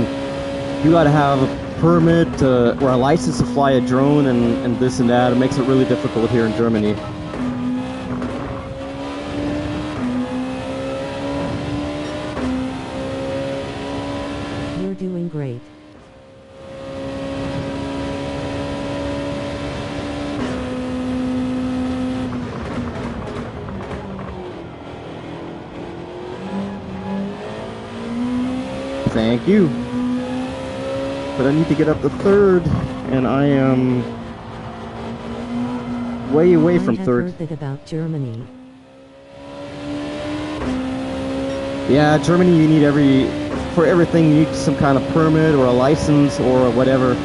you gotta have a permit or a license to fly a drone and this and that. It makes it really difficult here in Germany. You're doing great. Thank you. But I need to get up to third, and I am way away from third. I have heard that about Germany. Yeah, Germany, you need for everything, you need some kind of permit or a license or whatever.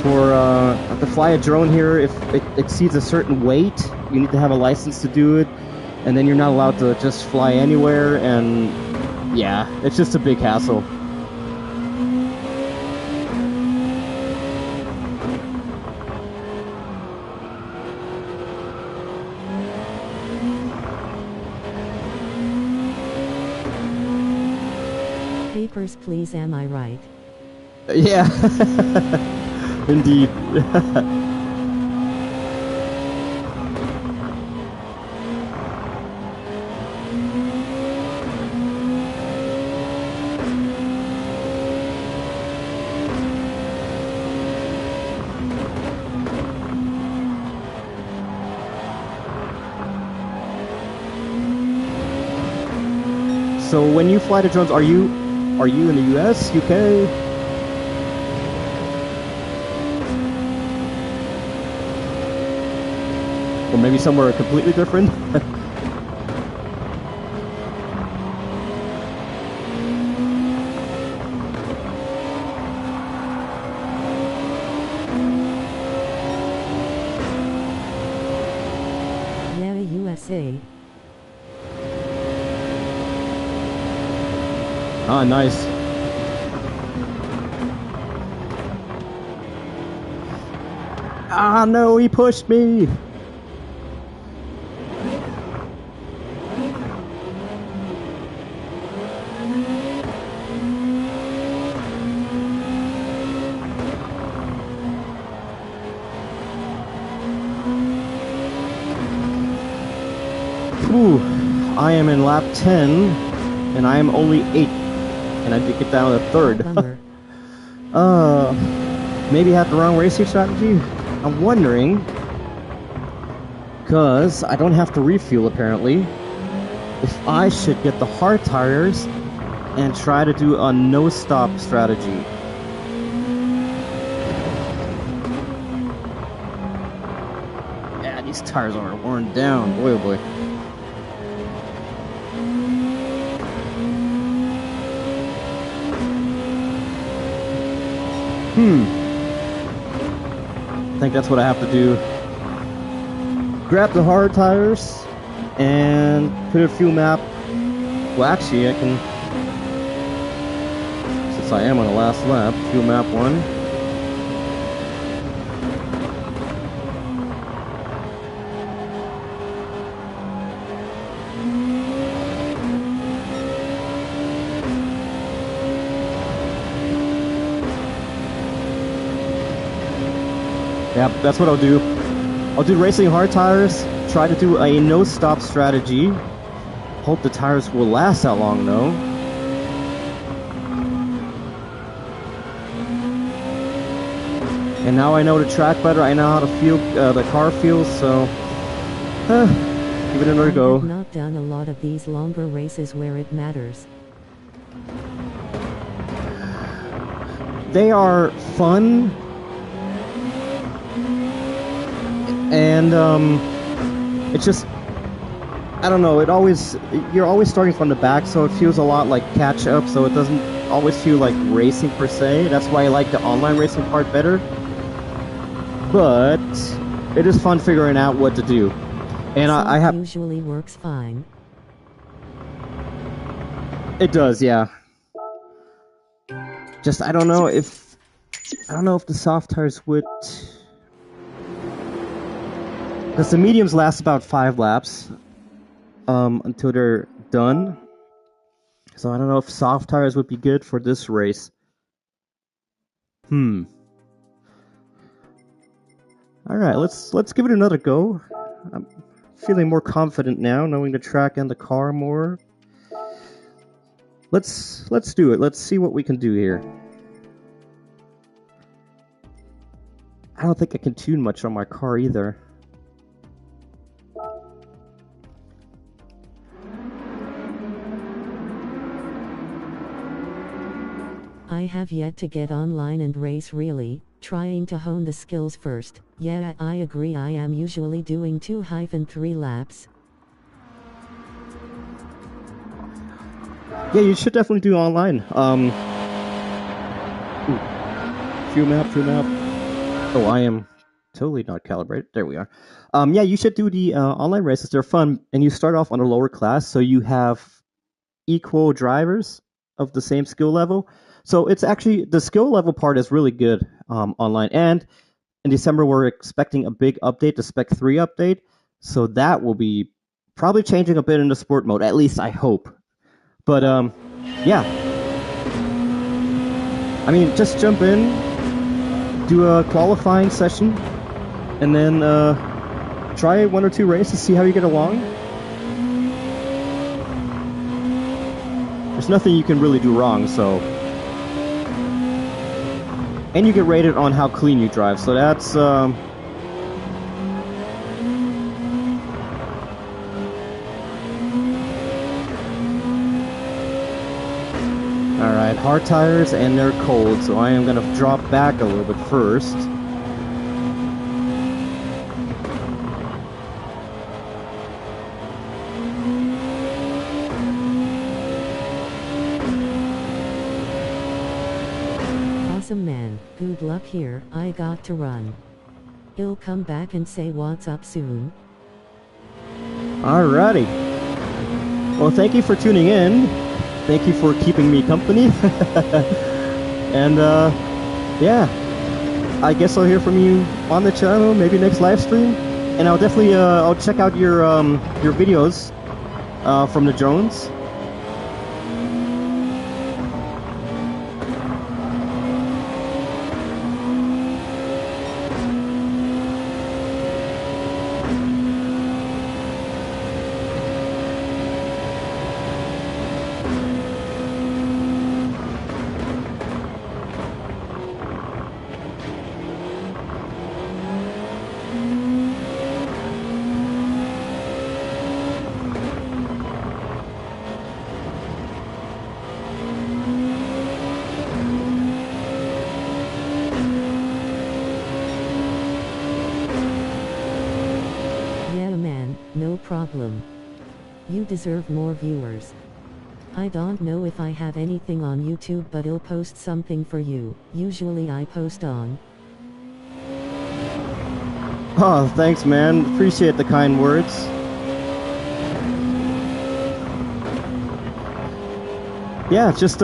To fly a drone here, if it exceeds a certain weight, you need to have a license to do it, and then you're not allowed to just fly anywhere, and yeah, it's just a big hassle. Papers, please, am I right? Yeah, indeed. So when you fly the drones, are you in the US, UK? Or maybe somewhere completely different? Yeah, USA. Ah, nice. Ah, no, he pushed me. Whew. I am in lap 10, and I am only 8. And I did get down to third. Maybe I had the wrong racing strategy? I'm wondering, because I don't have to refuel apparently, if I should get the hard tires and try to do a no-stop strategy. Yeah, these tires are worn down, boy oh boy. I think that's what I have to do. Grab the hard tires and put a fuel map. Well, actually, I can, since I am on the last lap, fuel map 1. Yeah, that's what I'll do. I'll do racing hard tires, try to do a no-stop strategy. Hope the tires will last that long, though. And now I know the track better, I know how to feel the car feels, so give it another go. I have not done a lot of these longer races where it matters. They are fun. And it's just, I don't know, you're always starting from the back, so it feels a lot like catch up, so it doesn't always feel like racing per se. That's why I like the online racing part better. But it is fun figuring out what to do. And I have usually works fine. It does, yeah. Just I don't know if the soft tires would, because the mediums last about 5 laps until they're done. So I don't know if soft tires would be good for this race. All right, let's give it another go. I'm feeling more confident now, knowing the track and the car more. Let's do it. Let's see what we can do here. I don't think I can tune much on my car either. I have yet to get online and race really, trying to hone the skills first. Yeah, I agree, I am usually doing 2-3 laps. Yeah, you should definitely do online. Fuel map. Oh, I am totally not calibrated. There we are. Yeah, you should do the online races. They're fun, and you start off on a lower class, so you have equal drivers of the same skill level. So it's actually, the skill level part is really good online. And in December, we're expecting a big update, the Spec 3 update. So that will be probably changing a bit in the sport mode. At least I hope. But yeah. I mean, just jump in, do a qualifying session, and then try 1 or 2 races, see how you get along. There's nothing you can really do wrong, so. And you get rated on how clean you drive, so that's Alright, hard tires and they're cold, so I am going to drop back a little bit first. Awesome man, good luck here, I got to run. He'll come back and say what's up soon. Alrighty. Well, thank you for tuning in. Thank you for keeping me company. And yeah, I guess I'll hear from you on the channel, maybe next live stream. And I'll definitely I'll check out your videos from the drones. No problem. You deserve more viewers. I don't know if I have anything on YouTube, but I'll post something for you. Usually I post on. Oh, thanks, man. Appreciate the kind words. Yeah, just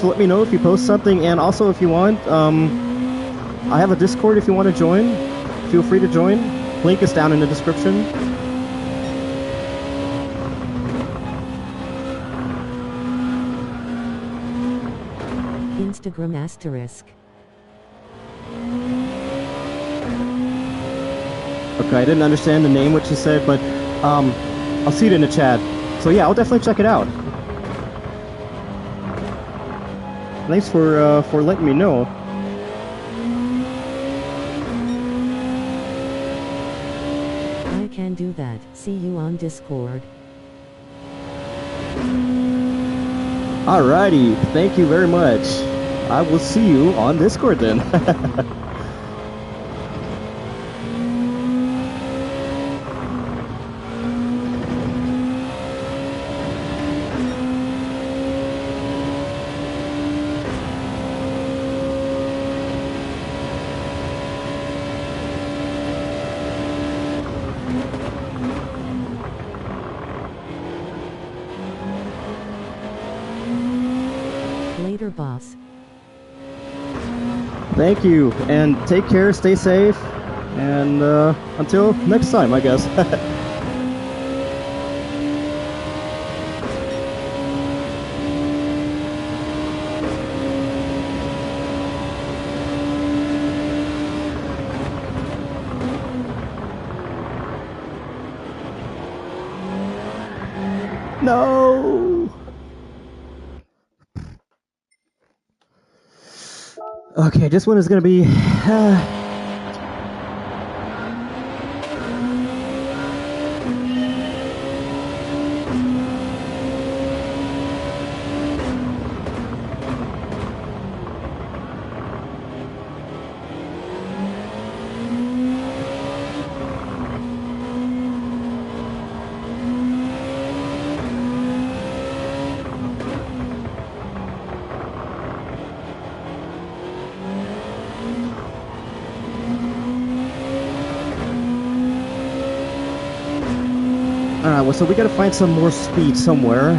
let me know if you post something, and also if you want, I have a Discord if you want to join. Feel free to join. Link is down in the description. Instagram asterisk. Okay, I didn't understand the name what you said, but I'll see it in the chat. So yeah, I'll definitely check it out. Thanks for letting me know. I can do that. See you on Discord. Alrighty, thank you very much. I will see you on Discord then. later, boss. Thank you, and take care, stay safe, and until next time, I guess. No! Okay, this one is gonna be... Alright, well, so we gotta find some more speed somewhere.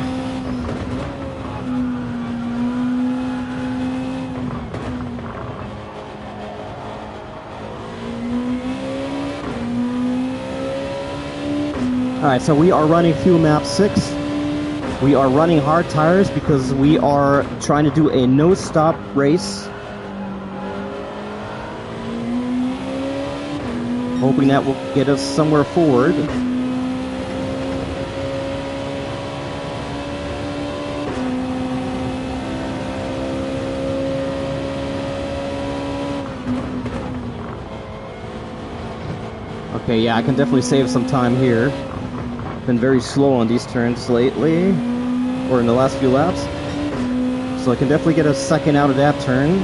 Alright, so we are running fuel map 6. We are running hard tires because we are trying to do a no-stop race. Hoping that will get us somewhere forward. Okay, yeah, I can definitely save some time here. Been very slow on these turns lately, or in the last few laps. So I can definitely get a second out of that turn.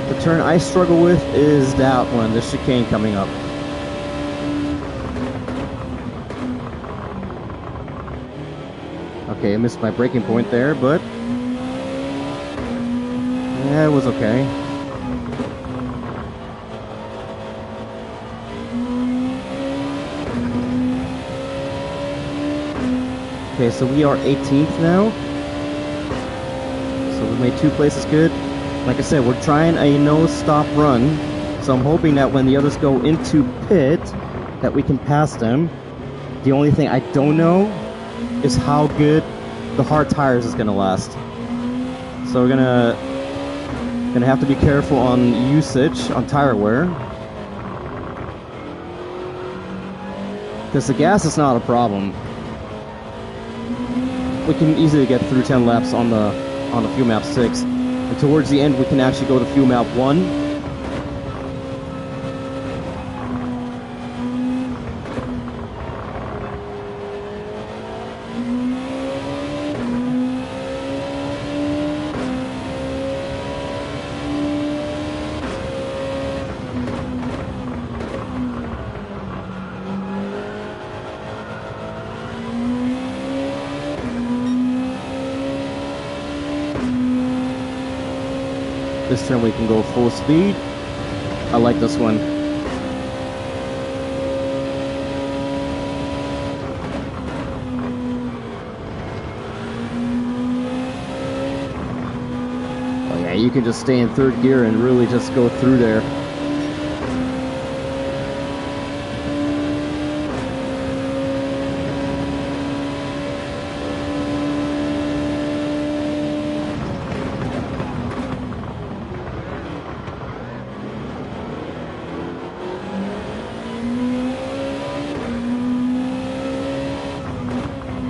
The turn I struggle with is that one, the chicane coming up. Okay, I missed my braking point there, but... yeah, it was okay. Okay, so we are 18th now. So we made 2 places good. Like I said, we're trying a no-stop run. So I'm hoping that when the others go into pit, that we can pass them. The only thing I don't know is how good the hard tires is gonna last. So we're gonna have to be careful on usage, on tire wear. Because the gas is not a problem. We can easily get through 10 laps on the fuel map 6. And towards the end, we can actually go to fuel map 1. This turn we can go full speed. I like this one. Oh yeah, you can just stay in 3rd gear and really just go through there.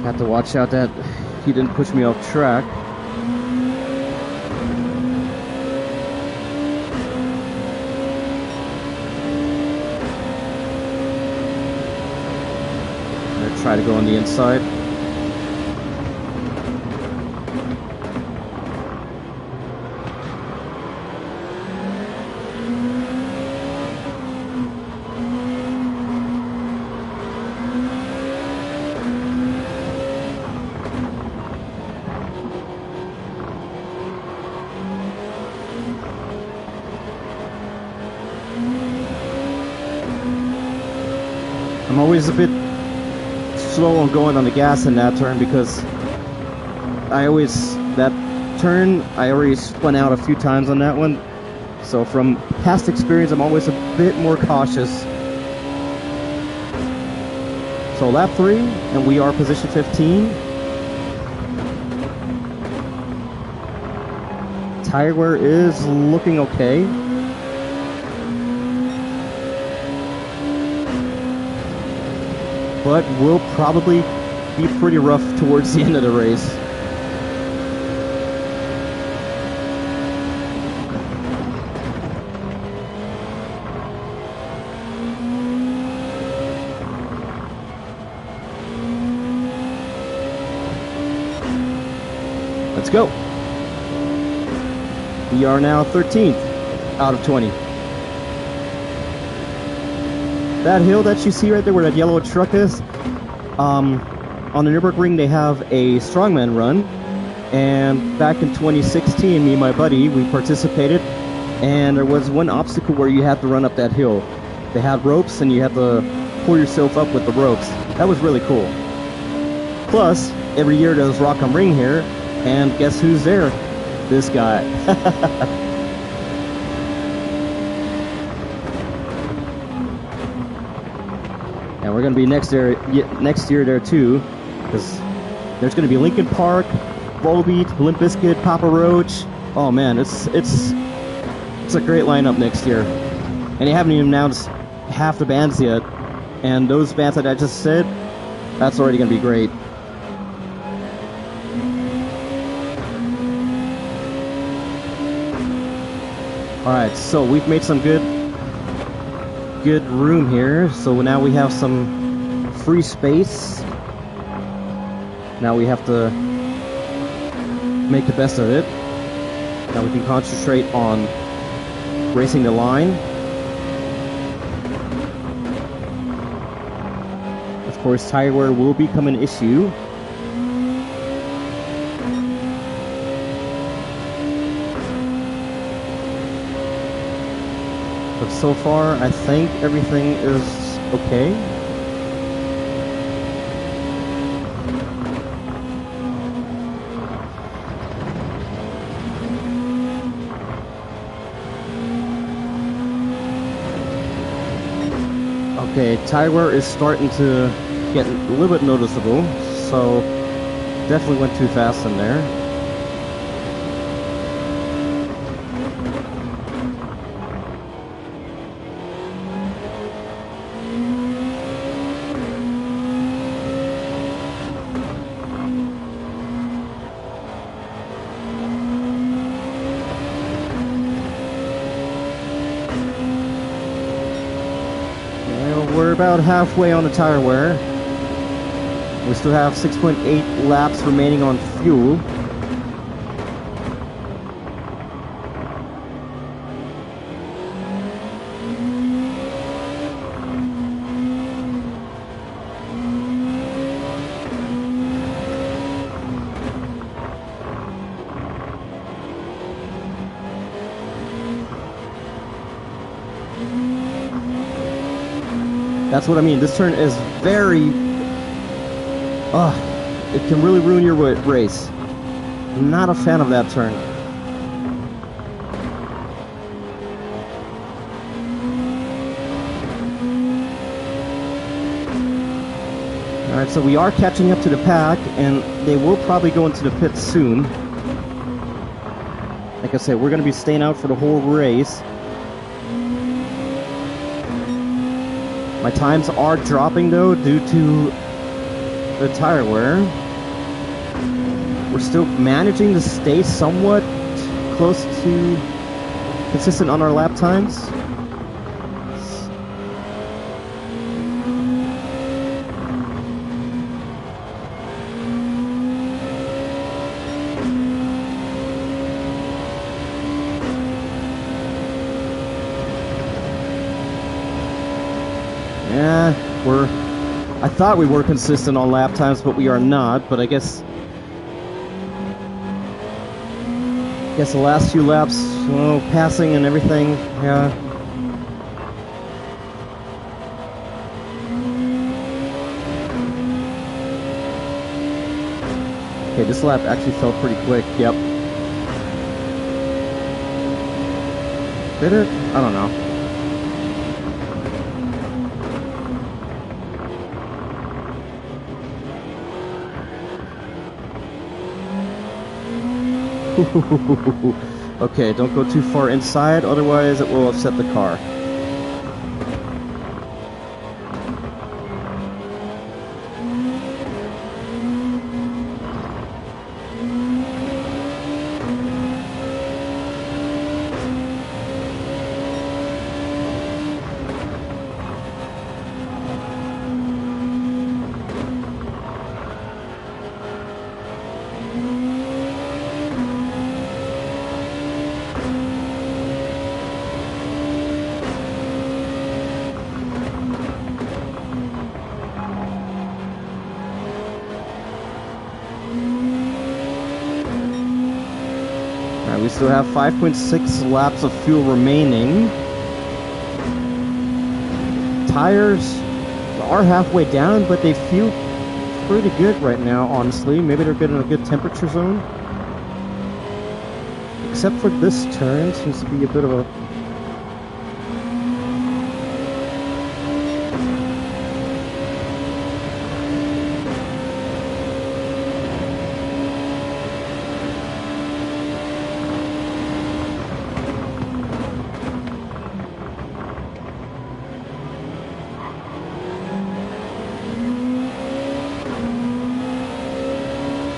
Have to watch out that he didn't push me off track. I'm gonna try to go on the inside. I'm always a bit slow on going on the gas in that turn because I always that turn, I already spun out a few times on that one. So from past experience, I'm always a bit more cautious. So lap 3, and we are position 15. Tire wear is looking okay. But will probably be pretty rough towards the end of the race. Let's go. We are now 13th out of 20. That hill that you see right there where that yellow truck is, on the Nürburgring they have a strongman run, and back in 2016 me and my buddy, we participated, and there was one obstacle where you had to run up that hill. They had ropes and you had to pull yourself up with the ropes. That was really cool. Plus, every year there's Rock am Ring here, and guess who's there? This guy. And we're going to be next year there too, because there's going to be Linkin Park, Volbeat, Limp Bizkit, Papa Roach. Oh man, it's a great lineup next year, and they haven't even announced half the bands yet. And those bands that I just said, that's already going to be great. Alright, so we've made some good room here. So now we have some free space. Now we have to make the best of it. Now we can concentrate on racing the line. Of course, tire wear will become an issue. But so far, I think everything is okay. Okay, tire wear is starting to get a little bit noticeable, so definitely went too fast in there. We're about halfway on the tire wear. We still have 6.8 laps remaining on fuel. That's what I mean. This turn is very... it can really ruin your race. I'm not a fan of that turn. Alright, so we are catching up to the pack, and they will probably go into the pits soon. Like I said, we're going to be staying out for the whole race. My times are dropping though due to the tire wear. We're still managing to stay somewhat close to consistent on our lap times. Yeah, I thought we were consistent on lap times, but we are not. But I guess the last few laps, well, passing and everything, yeah. Okay, this lap actually felt pretty quick. Yep. Did it? I don't know. Okay, don't go too far inside, otherwise it will upset the car. We still have 5.6 laps of fuel remaining. Tires are halfway down, but they feel pretty good right now, honestly. Maybe they're getting a good temperature zone. Except for this turn, seems to be a bit of a...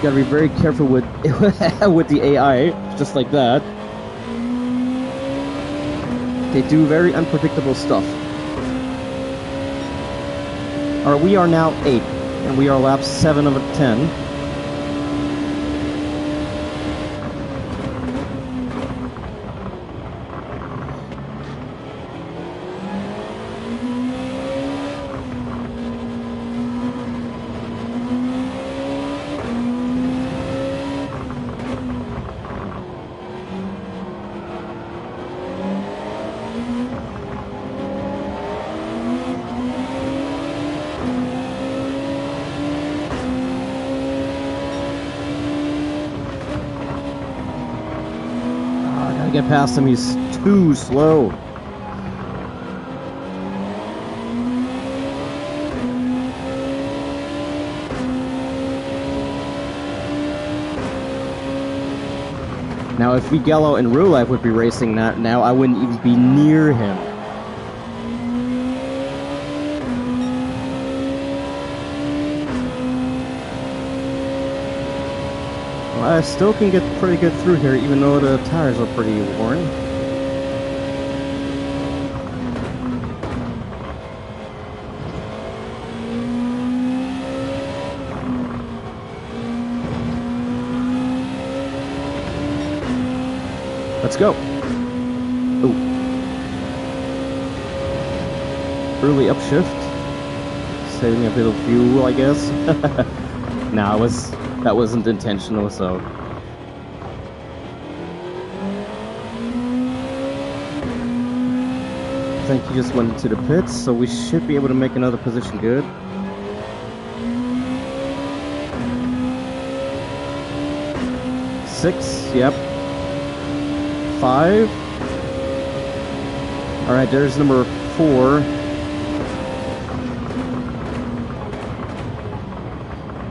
Gotta be very careful with with the AI, just like that. They do very unpredictable stuff. Alright, we are now 8, and we are lap 7 of 10. Get past him, he's too slow. Now if Figello in real life would be racing that now, I wouldn't even be near him. I still can get pretty good through here, even though the tires are pretty worn. Let's go. Ooh. Early upshift. Saving a bit of fuel, I guess. Nah, that wasn't intentional, so... I think he just went into the pits, so we should be able to make another position good. Six, yep. 5. Alright, there's number 4.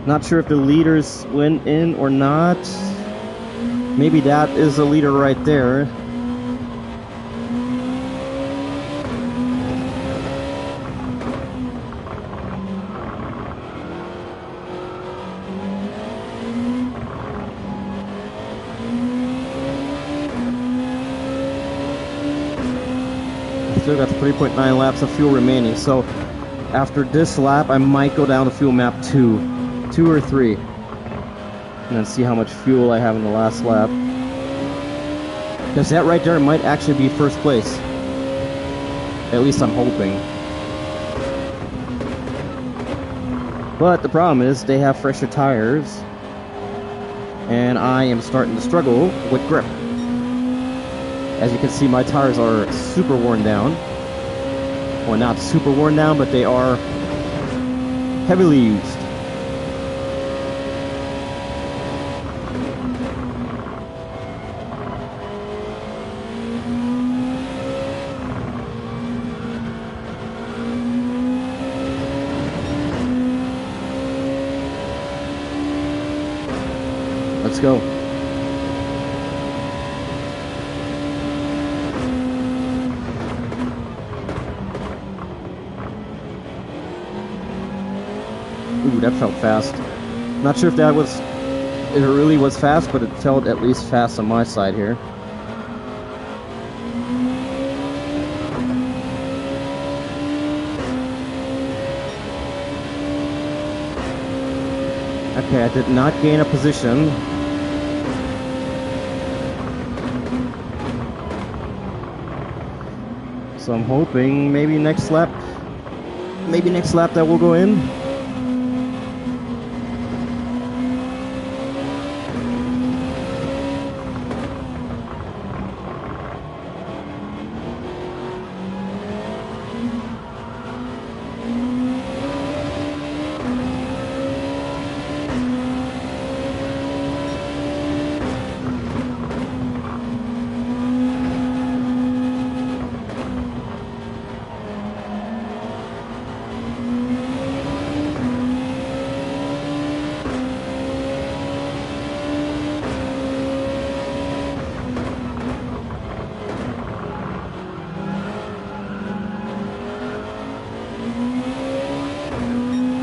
Not sure if the leaders went in or not. Maybe that is a leader right there. Still got 3.9 laps of fuel remaining, so after this lap I might go down to fuel map 2 or 3 and then see how much fuel I have in the last lap, because that right there might actually be first place. At least I'm hoping. But the problem is they have fresher tires and I am starting to struggle with grip. As you can see, my tires are super worn down. Well, not super worn down, but they are heavily used. go. Ooh, that felt fast. Not sure if that was... It really was fast, but it felt at least fast on my side here. Okay, I did not gain a position. So I'm hoping maybe next lap that will go in.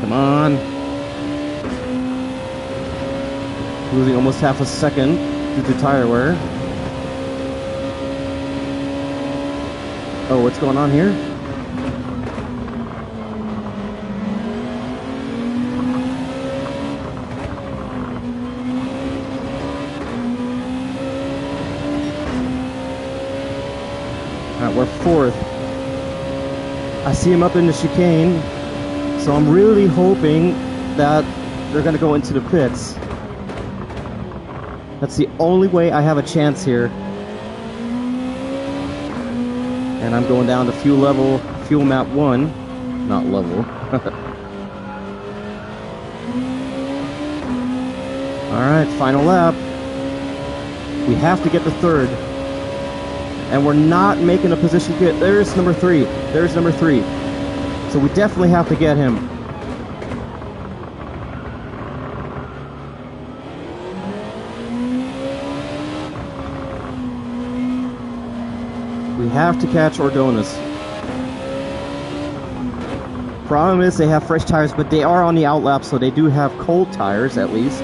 Come on. Losing almost half a second due to tire wear. Oh, what's going on here? Alright, we're fourth. I see him up in the chicane. So I'm really hoping that they're going to go into the pits. That's the only way I have a chance here. And I'm going down to fuel map 1. Not level. Alright, final lap. We have to get the third. And we're not making a position get. There's number 3. There's number 3. So we definitely have to get him. We have to catch Ordonez. Problem is they have fresh tires, but they are on the outlap, so they do have cold tires at least.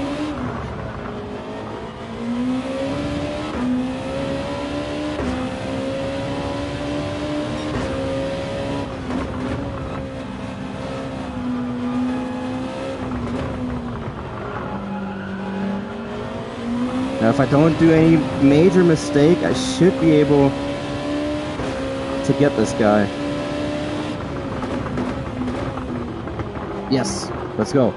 Now, if I don't do any major mistake, I should be able to get this guy. Yes, let's go.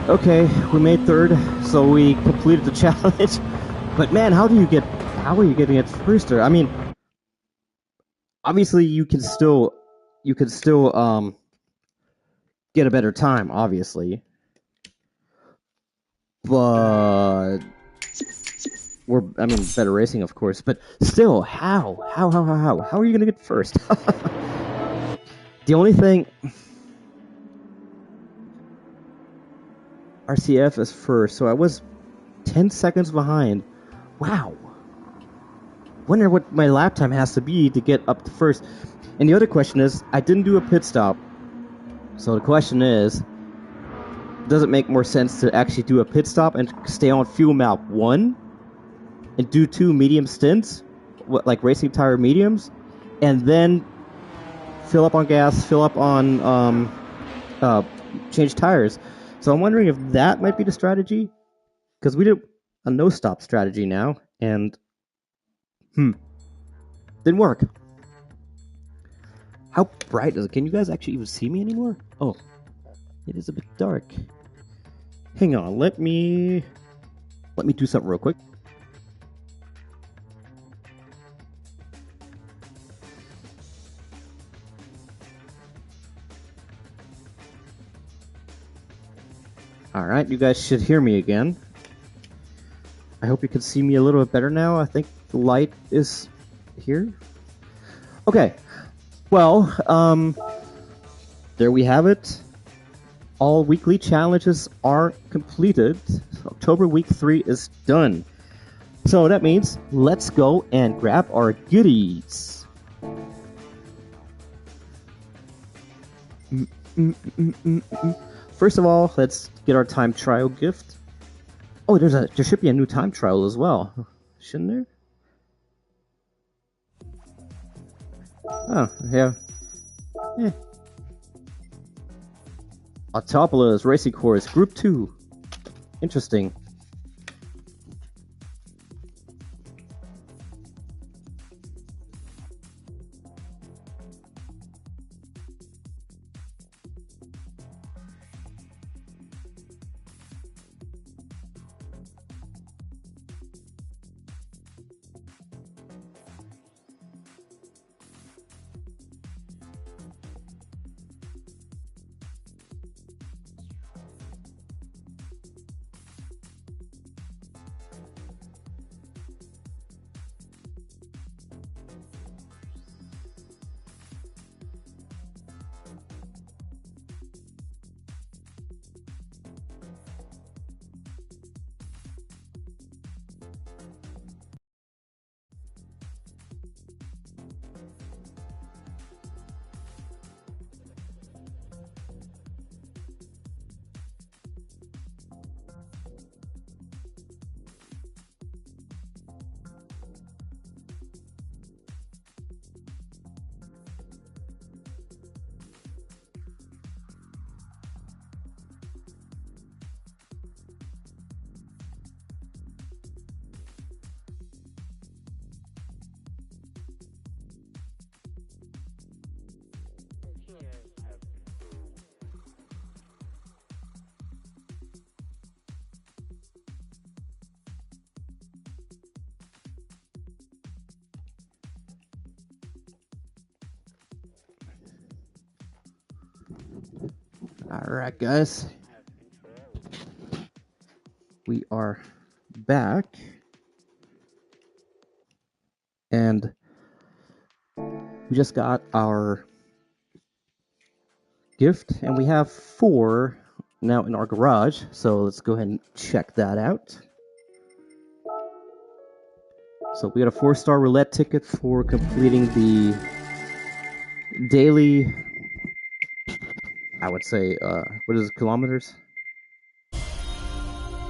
Okay, we made third, so we completed the challenge. But man, how are you getting it first there? I mean, obviously you can still get a better time, obviously. But better racing, of course. But still, how are you gonna get first? The only thing. RCF is first, so I was 10 seconds behind. Wow. Wonder what my lap time has to be to get up to first. And the other question is, I didn't do a pit stop. So the question is, does it make more sense to actually do a pit stop and stay on fuel map 1? And do 2 medium stints? Like racing tire mediums? and then fill up on gas, fill up on uh, change tires. So I'm wondering if that might be the strategy, because we did a no stop strategy now, and didn't work. How bright is it? Can you guys actually even see me anymore? Oh, it is a bit dark. Hang on, let me do something real quick. Alright, you guys should hear me again. I hope you can see me a little bit better now. I think the light is here. Okay, well, there we have it. All weekly challenges are completed. October week 3 is done. So that means let's go and grab our goodies. First of all, let's get our time trial gift. Oh, there should be a new time trial as well, shouldn't there? Oh, yeah. Autopolis Racing Course Group 2. Interesting. Alright, guys. We are back. And we just got our gift, and we have 4 now in our garage. So let's go ahead and check that out. So we got a 4-star roulette ticket for completing the daily, I would say, what is it, kilometers?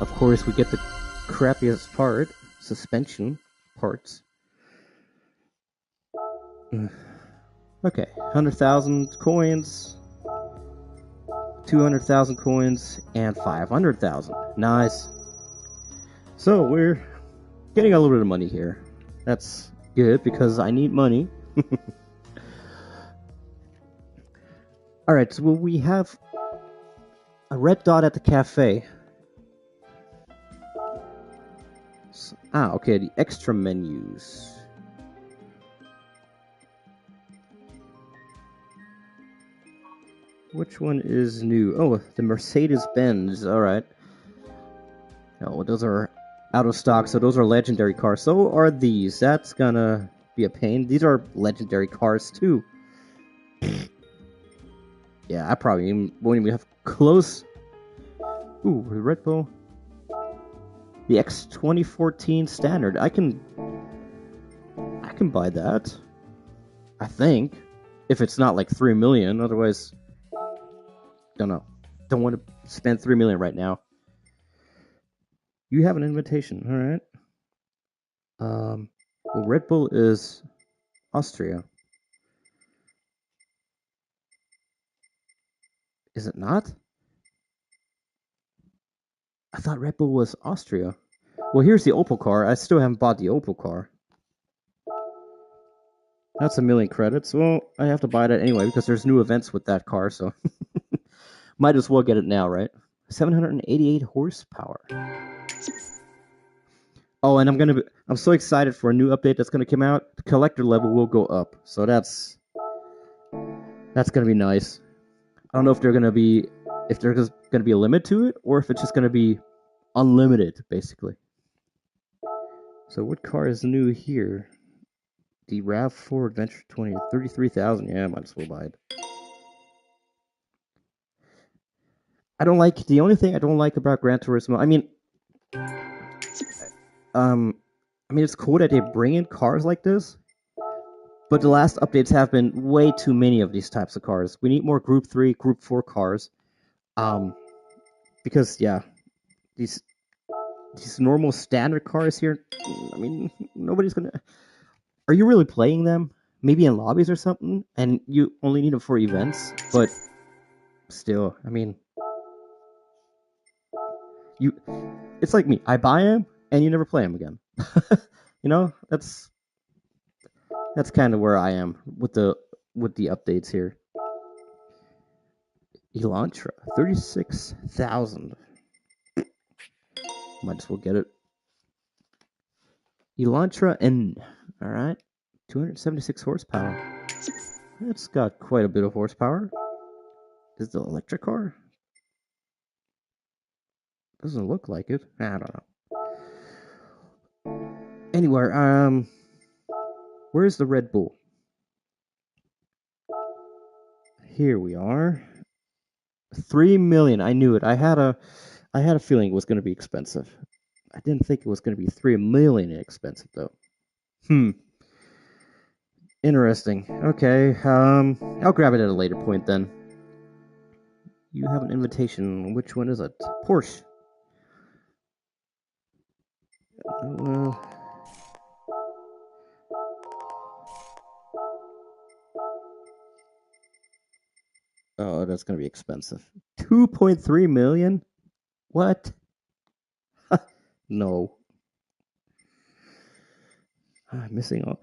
Of course, we get the crappiest part, suspension parts. Okay, 100,000 coins, 200,000 coins, and 500,000. Nice. So we're getting a little bit of money here. That's good because I need money. Alright, so we have a red dot at the cafe. So, okay, the extra menus. Which one is new? Oh, the Mercedes-Benz. Alright. Oh, those are out of stock, so those are legendary cars. So are these. That's gonna be a pain. These are legendary cars, too. Yeah, I probably won't even have close. Ooh, the Red Bull. The X 2014 standard. I can buy that. I think. If it's not like 3 million, otherwise, don't know. Don't want to spend 3 million right now. You have an invitation, alright. Well, Red Bull is Austria. Is it not? I thought Red Bull was Austria. Well, here's the Opel car. I still haven't bought the Opel car. That's 1,000,000 credits. Well, I have to buy that anyway because there's new events with that car, so might as well get it now, right? 788 horsepower. Oh, and I'm so excited for a new update that's gonna come out. The collector level will go up, so that's gonna be nice. I don't know if there's gonna be a limit to it, or if it's just gonna be unlimited, basically. So what car is new here? The RAV4 Adventure 20, 33,000. Yeah, I might as well buy it. The only thing I don't like about Gran Turismo. It's cool that they bring in cars like this, but the last updates have been way too many of these types of cars. We need more Group 3, Group 4 cars. Because yeah, these normal standard cars here. Nobody's gonna. Are you really playing them? Maybe in lobbies or something, and you only need them for events. But still, you. It's like me. I buy them, and you never play them again. That's kind of where I am with the updates here. Elantra, 36,000. Might as well get it. Elantra N. All right, 276 horsepower. It's got quite a bit of horsepower. Is the electric car? Doesn't look like it. I don't know. Anyway, where's the Red Bull? Here we are. 3,000,000. I knew it. I had a feeling it was going to be expensive. I didn't think it was going to be 3,000,000 expensive though. Interesting. Okay. I'll grab it at a later point then. You have an invitation. Which one is it? Porsche. Well. Oh, that's going to be expensive. 2.3 million? What? No. I'm missing all.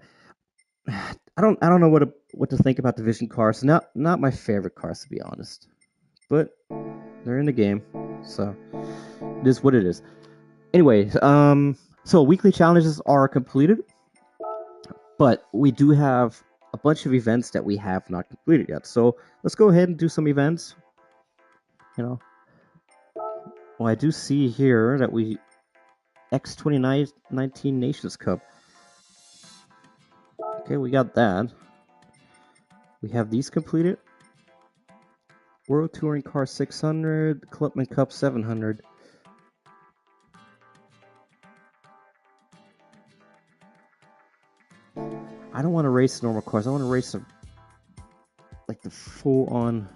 I don't know what to think about Division cars. Not my favorite cars, to be honest. But they're in the game, so it is what it is. Anyway, so weekly challenges are completed, but we do have a bunch of events that we have not completed yet. So let's go ahead and do some events. Well, I do see here that we X2019 Nations Cup. Okay, we got that. We have these completed. World Touring Car 600, Clubman Cup 700. I don't want to race normal cars. I want to race like the full-on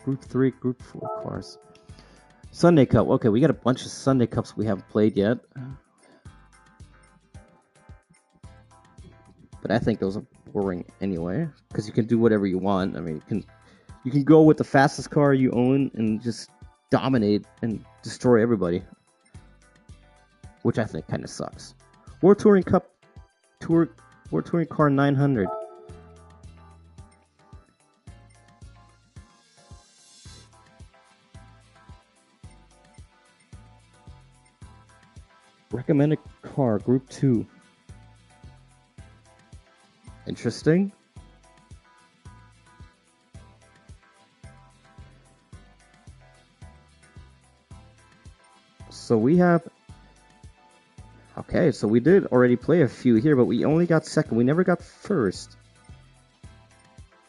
Group 3, Group 4 cars. Sunday Cup. Okay, we got a bunch of Sunday Cups we haven't played yet. But I think those are boring anyway, because you can do whatever you want. You can go with the fastest car you own and just dominate and destroy everybody, which I think kind of sucks. World Touring Car 900. Recommended car Group 2. Interesting. So we have. Okay, so we did already play a few here, but we only got second. We never got first.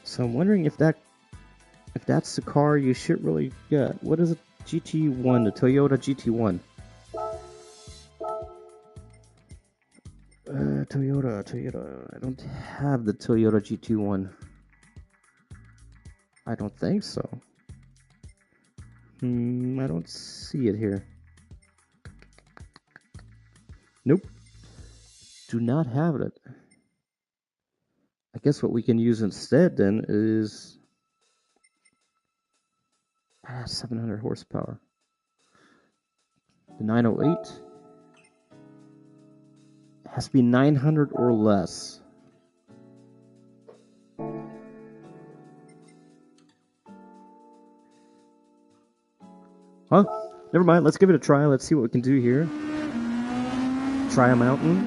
So I'm wondering if that's the car you should really get. What is it? GT1, the Toyota GT1. Toyota. I don't have the Toyota GT1. I don't think so. I don't see it here. Nope. Do not have it. I guess what we can use instead then is 700 horsepower. The 908 has to be 900 or less. Huh? Never mind. Let's give it a try. Let's see what we can do here. Try a mountain.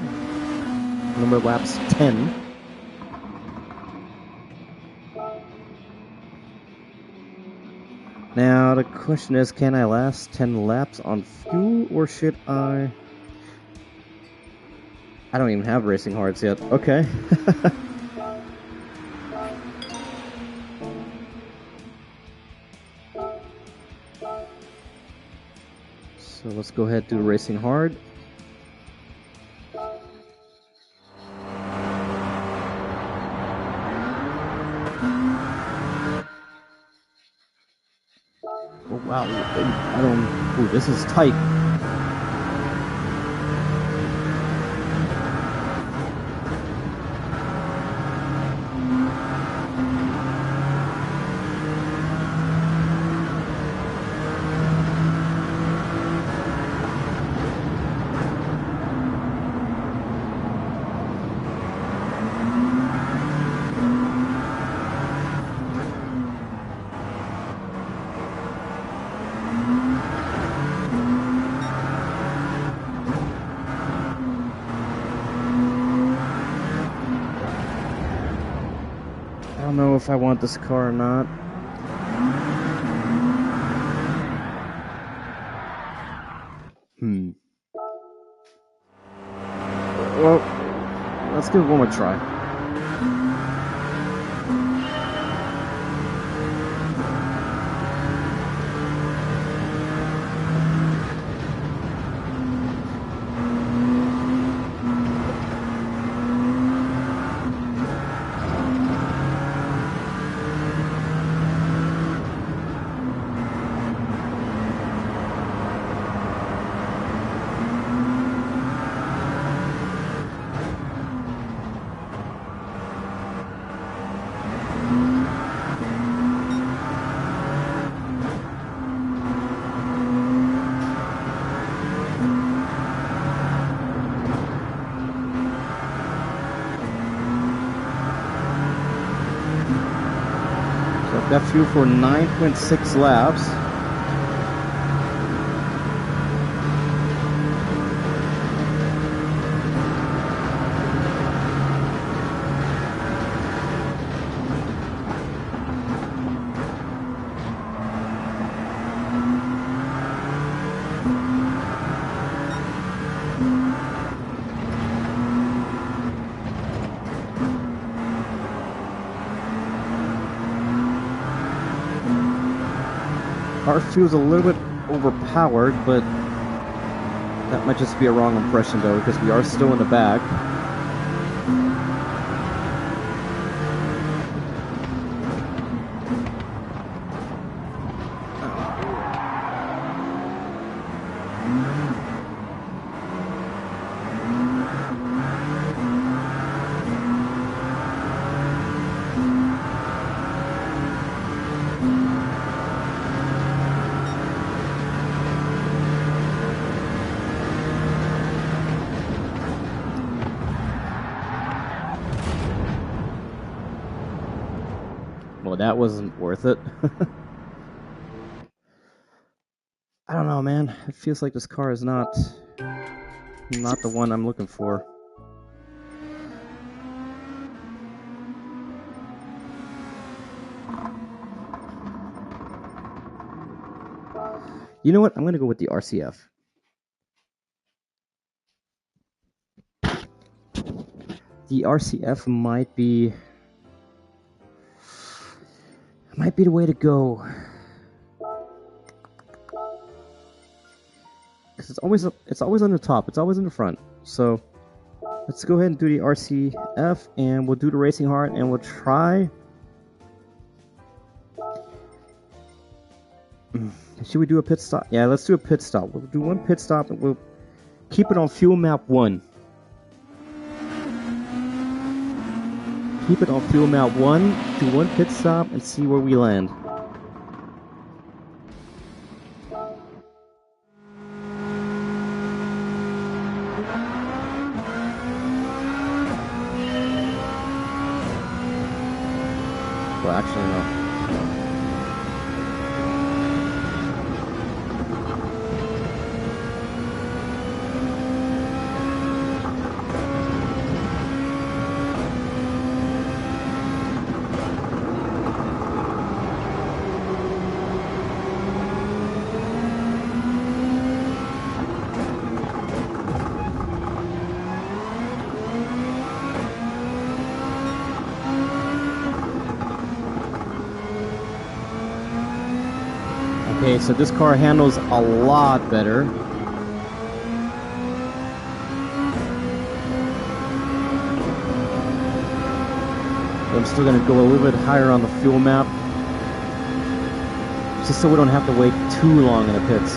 Number of laps 10. Now the question is, can I last 10 laps on fuel, or should I? I don't even have racing hearts yet. Okay. So let's go ahead and do racing hard. Oh wow, I don't. Ooh, this is tight. I don't know if I want this car or not. Well, let's give it one more try. Got fuel for 9.6 laps. Our fuel's a little bit overpowered, but that might just be a wrong impression though, because we are still in the back. Well, that wasn't worth it. I don't know, man. It feels like this car is not the one I'm looking for. You know what? I'm going to go with the RCF. The RCF might be the way to go. Because it's always on the top. It's always in the front. So let's go ahead and do the RCF, and we'll do the racing hard, and we'll try. Should we do a pit stop? Yeah, let's do a pit stop. We'll do one pit stop, and we'll keep it on fuel map 1. Keep it on fuel map 1, do one pit stop, and see where we land. Well, actually, no. Okay, so this car handles a lot better. But I'm still going to go a little bit higher on the fuel map, just so we don't have to wait too long in the pits.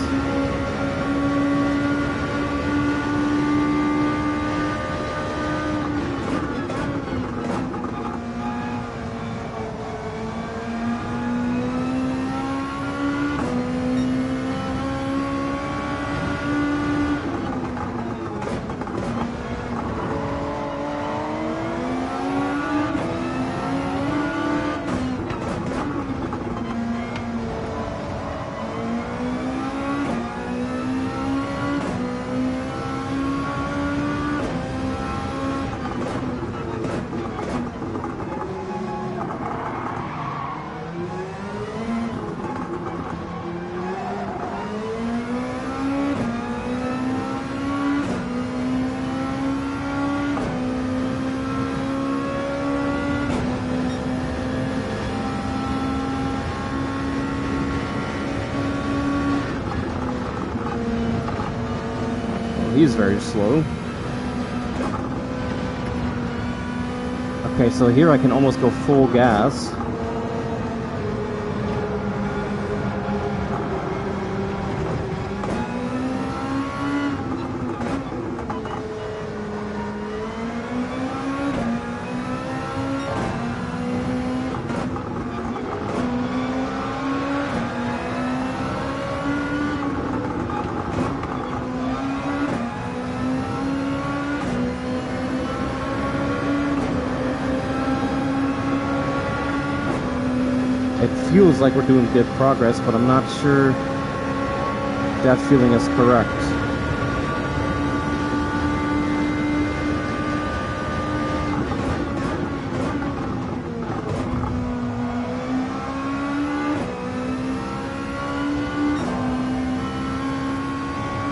He's very slow. Okay, so here I can almost go full gas. It feels like we're doing good progress, but I'm not sure that feeling is correct.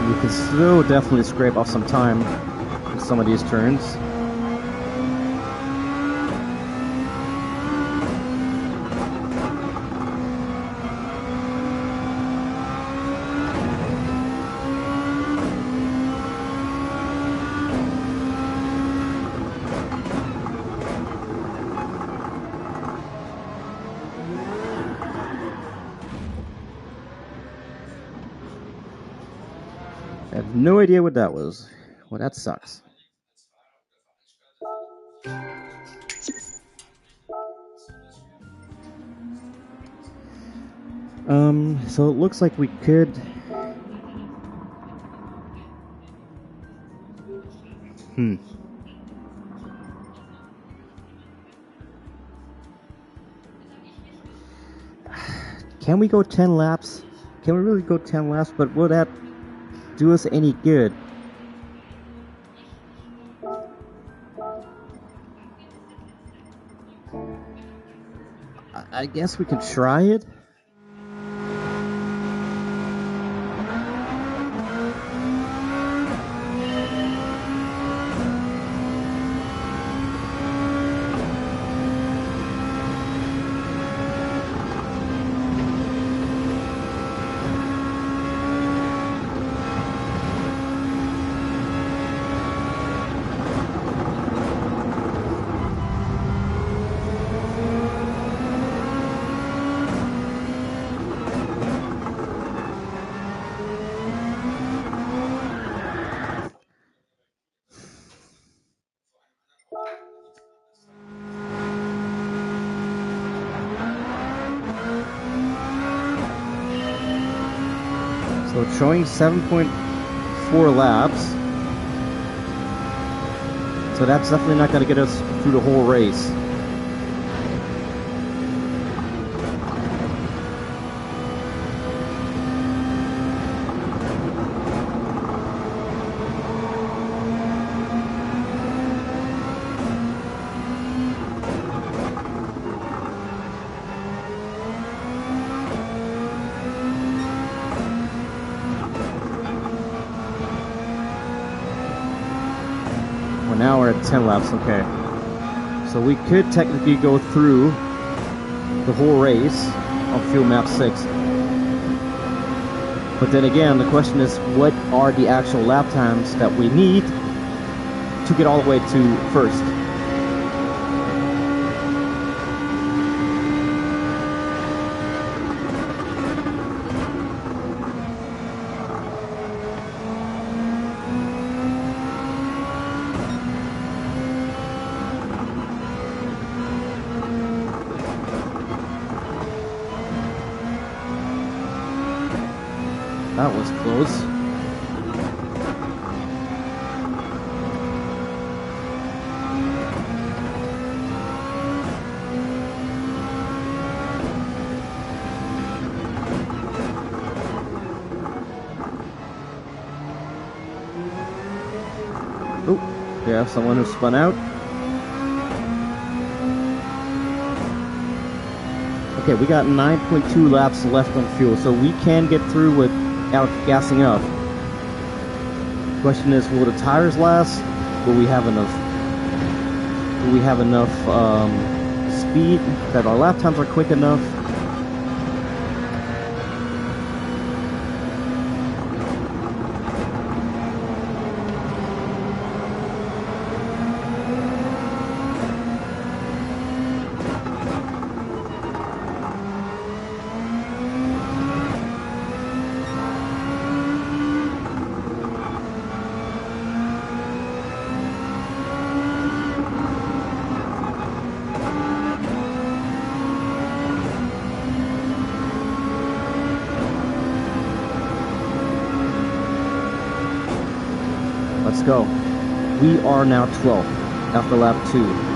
You can still definitely scrape off some time in some of these turns. I have no idea what that was. Well, that sucks. So it looks like we could... Can we go 10 laps? Can we really go 10 laps? But will that do us any good? I guess we can try it. So it's showing 7.4 laps. So that's definitely not going to get us through the whole race. Now we're at 10 laps, okay. So we could technically go through the whole race on fuel map 6. But then again, the question is, what are the actual lap times that we need to get all the way to first? That was close. Oh, we have someone who spun out. Okay, we got 9.2 laps left on fuel, so we can get through without gassing up. Question is, will the tires last? Will we have enough? Will we have enough speed that our lap times are quick enough? Let's go. We are now 12th after lap 2.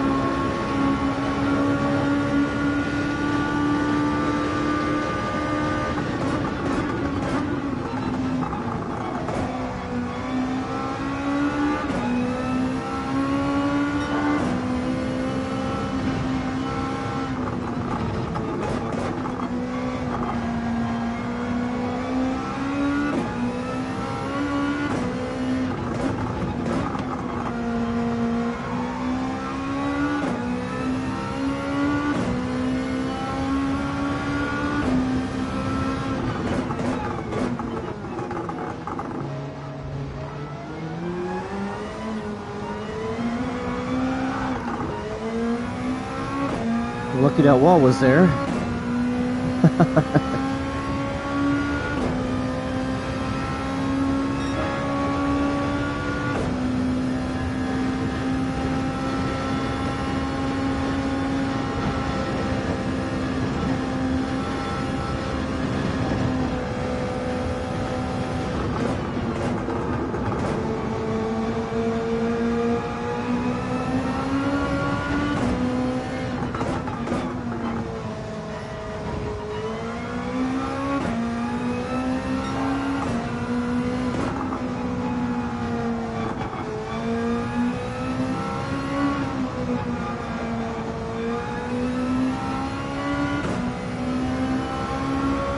Lucky that wall was there.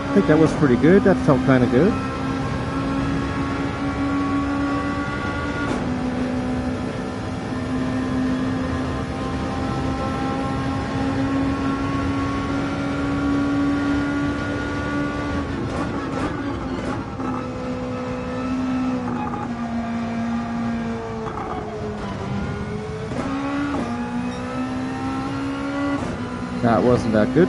I think that was pretty good. That felt kind of good. That wasn't that good.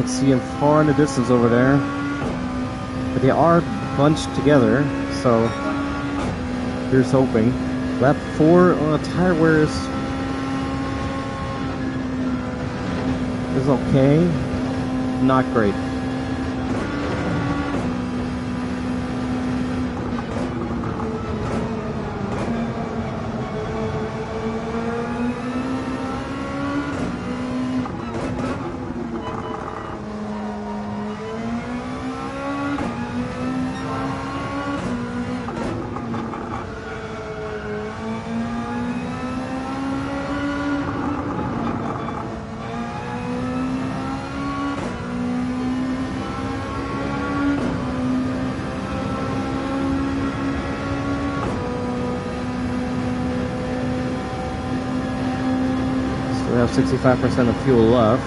can see them far in the distance over there. But they are bunched together, so here's hoping. Lap 4 on a tire wear is okay. Not great. We have 65% of fuel left.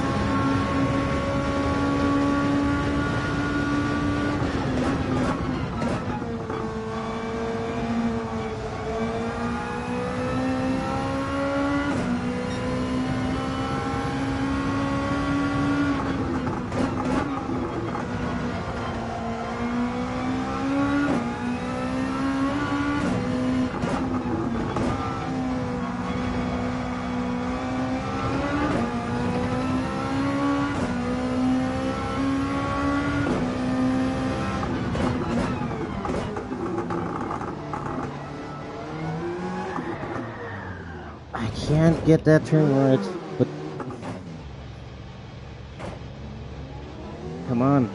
I can't get that turn right, but come on.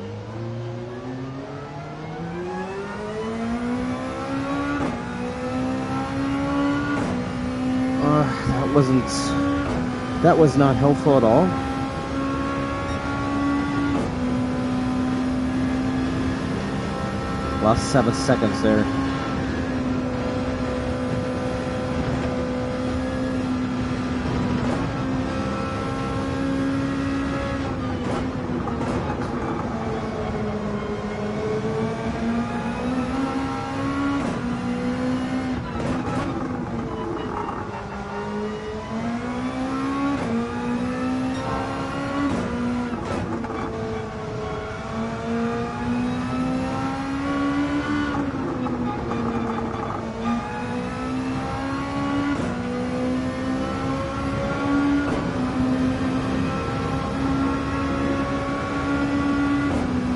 That was not helpful at all. Lost 7 seconds there.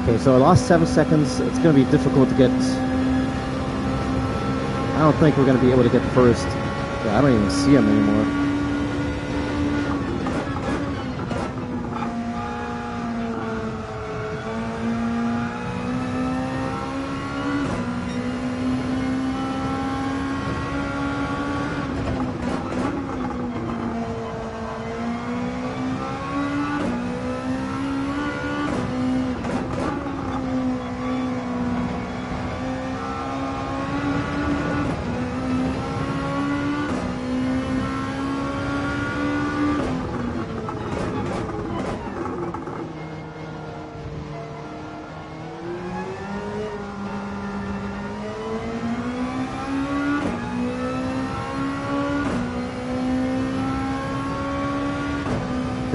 Okay, so I lost 7 seconds. It's going to be difficult to get... I don't think we're going to be able to get first. Yeah, I don't even see him anymore.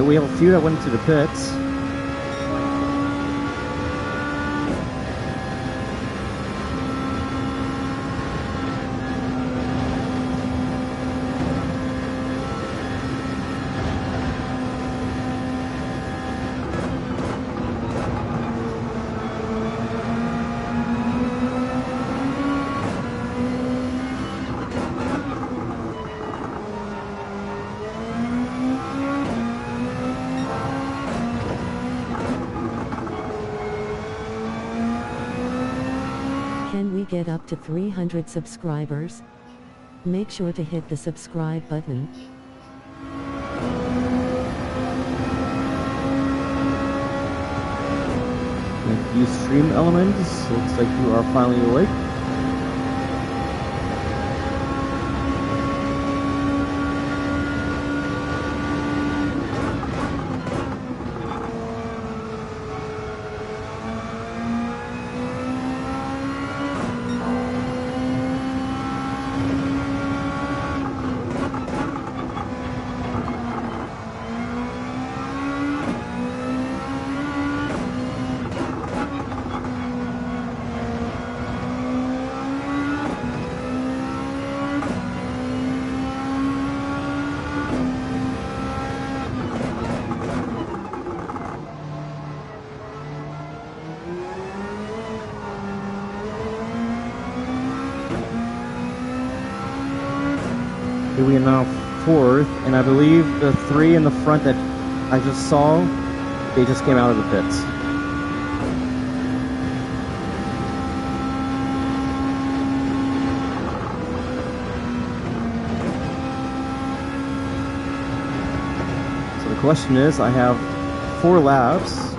We have a few that went into the pits. Can we get up to 300 subscribers? Make sure to hit the subscribe button. Thank you, stream elements. Looks like you are finally awake. we are now fourth, and I believe the three in the front that I just saw, they just came out of the pits. So the question is, I have 4 laps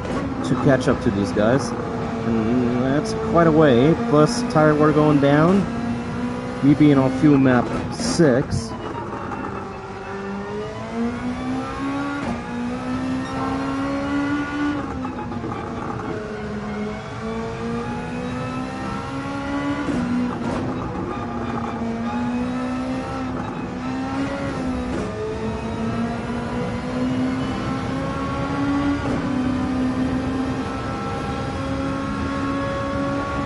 to catch up to these guys, and that's quite a way, plus tire wear going down, me being on fuel map 6.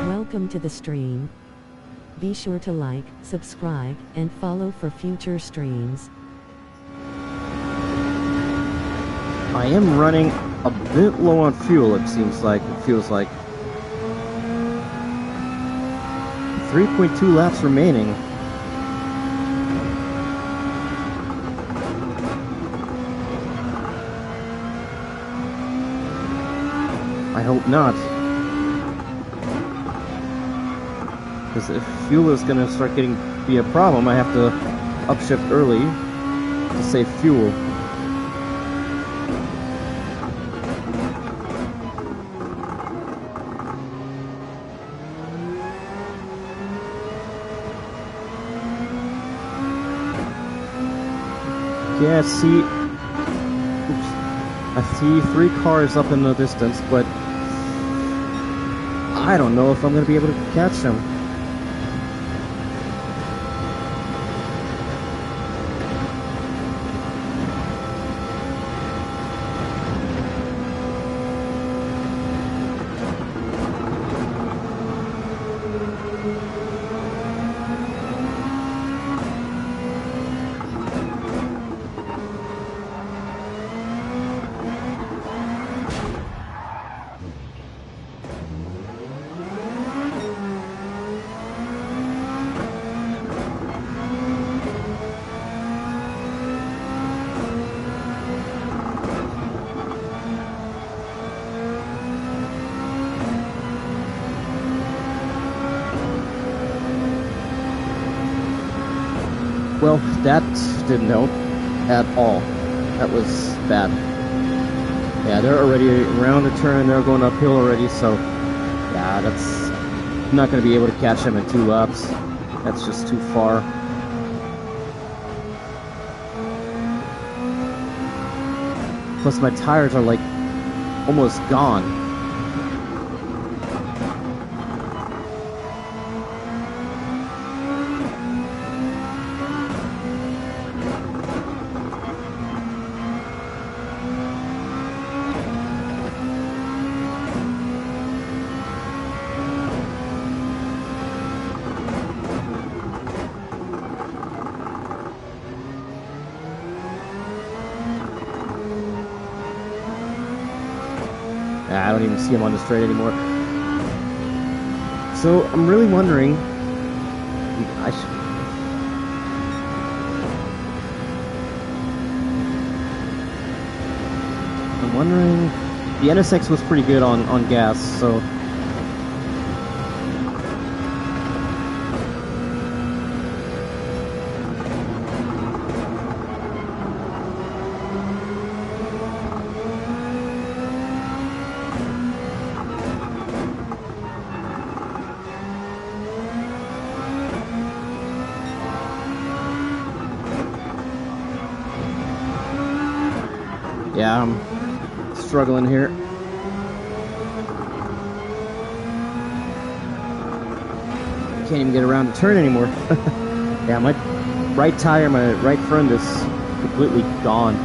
Welcome to the stream. Be sure to like, subscribe, and follow for future streams. I am running a bit low on fuel, it feels like. 3.2 laps remaining. I hope not. Because if fuel is going to start be a problem, I have to upshift early to save fuel. Yeah, I see 3 cars up in the distance, but I don't know if I'm going to be able to catch them. Well, that didn't help at all. That was bad. Yeah, they're already around the turn, they're going uphill already, so yeah, I'm not going to be able to catch them in 2 laps. That's just too far. Plus my tires are like almost gone. I don't even see him on the straight anymore. So I'm really wondering. I'm wondering. The NSX was pretty good on gas, so. Yeah, I'm struggling here. Can't even get around the turn anymore. Yeah, my right tire, my right front is completely gone.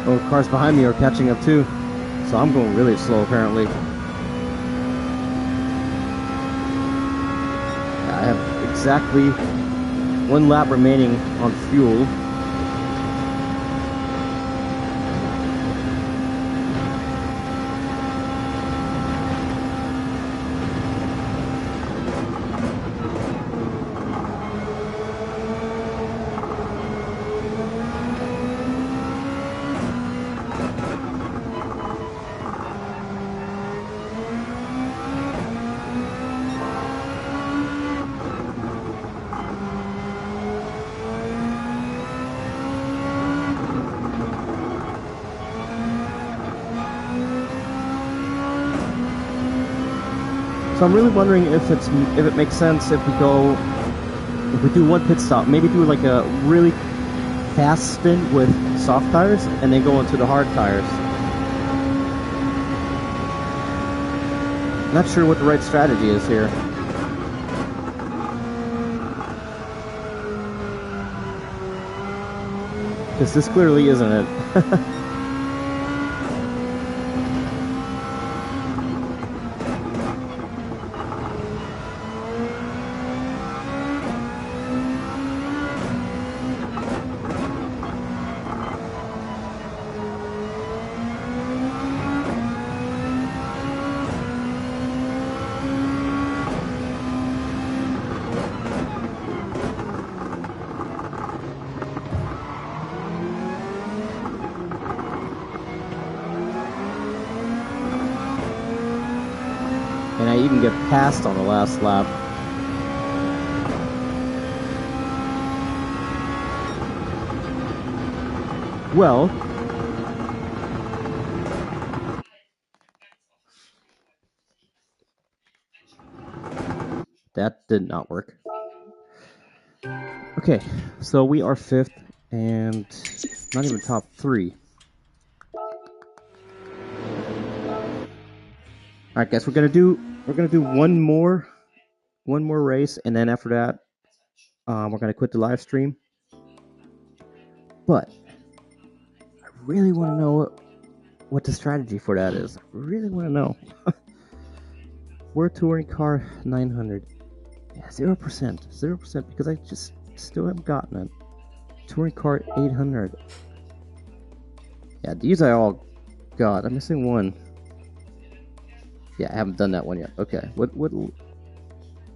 Oh, cars behind me are catching up too. So I'm going really slow apparently. I have exactly 1 lap remaining on fuel. So I'm really wondering if it makes sense if we do 1 pit stop, maybe do like a really fast stint with soft tires and then go into the hard tires. Not sure what the right strategy is here. Because this clearly isn't it. And I even get passed on the last lap. Well, that did not work. Okay, so we are 5th and not even top 3. Alright guys, we're gonna do one more race, and then after that, we're gonna quit the live stream. But I really want to know what the strategy for that is. I really want to know. We're touring car 900. Yeah, 0%, because I just still haven't gotten it. Touring car 800. Yeah, these I all got. I'm missing one. Yeah, I haven't done that one yet. Okay, what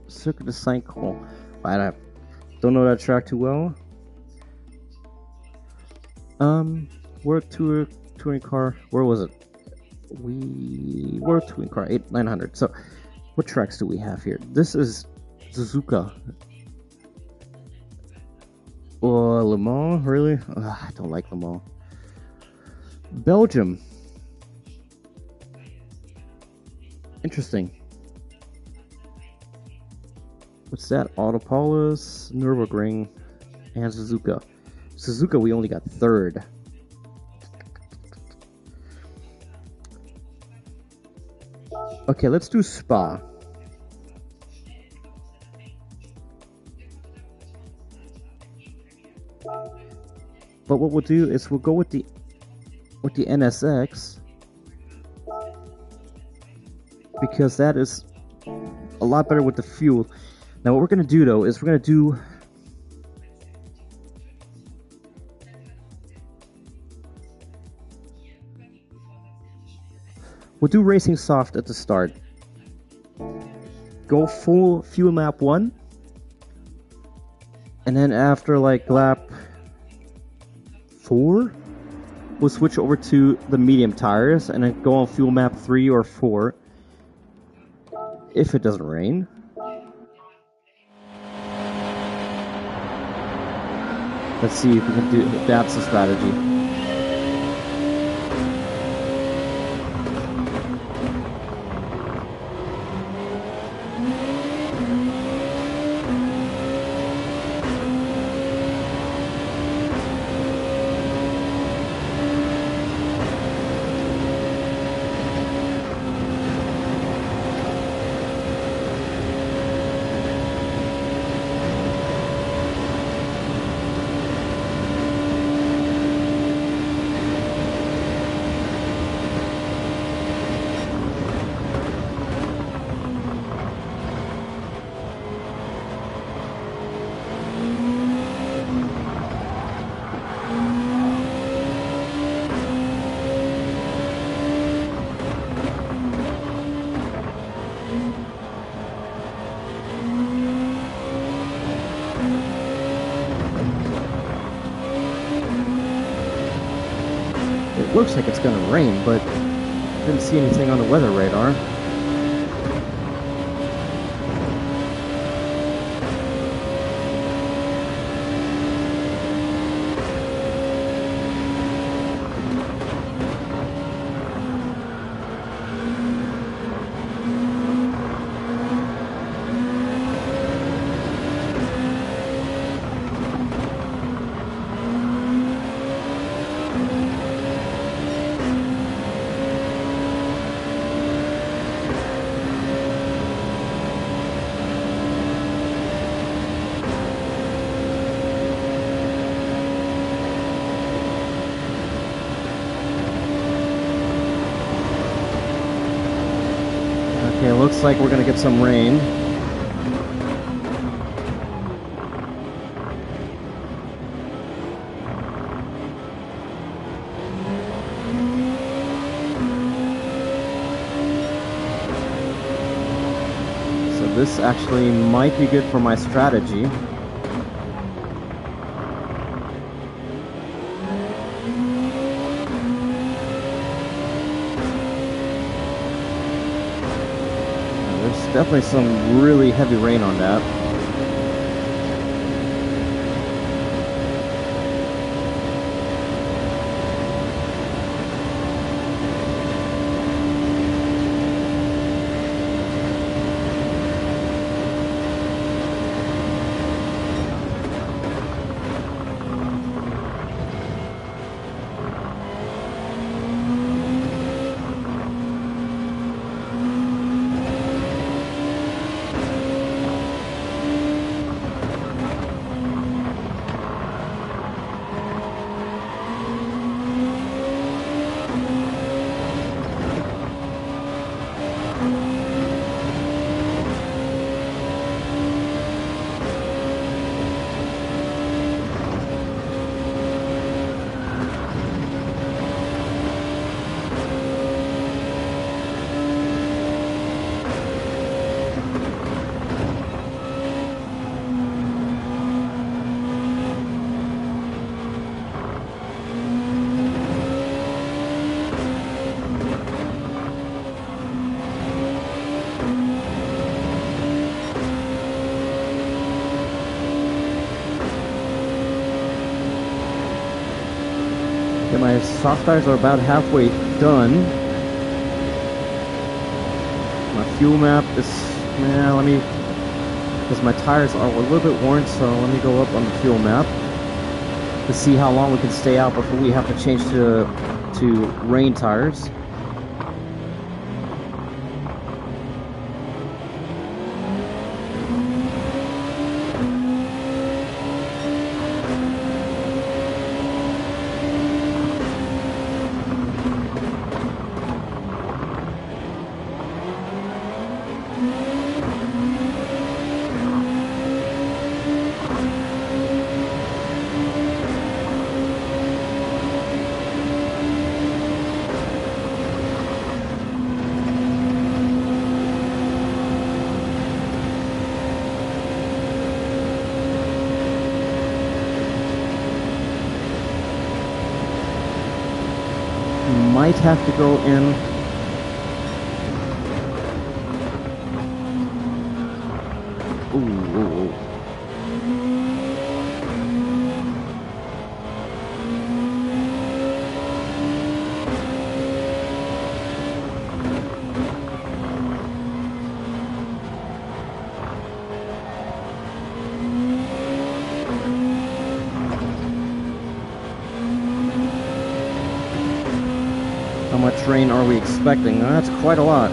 Circuit de Saint-Cloud? I don't know that track too well. We're touring car. Where was it? We were touring car 900. So, what tracks do we have here? This is Suzuka. Oh, Le Mans, really? Ugh, I don't like Le Mans. Belgium. Interesting. What's that? Autopolis, Nürburgring, and Suzuka. Suzuka, we only got 3rd. Okay, let's do Spa. But what we'll do is we'll go with the NSX, because that is a lot better with the fuel. Now what we're going to do though is we'll do racing soft at the start. Go full fuel map 1, and then after like lap 4, we'll switch over to the medium tires and then go on fuel map 3 or 4 if it doesn't rain. Let's see if we can do if that's the strategy. It looks like it's gonna rain, but didn't see anything on the weather radar. Okay, looks like we're gonna get some rain. So this actually might be good for my strategy. Definitely some really heavy rain on that. Okay, my soft tires are about halfway done. My fuel map is, because my tires are a little bit worn, so let me go up on the fuel map to see how long we can stay out before we have to change to rain tires. Might have to go in. Ooh. How much rain are we expecting? That's quite a lot.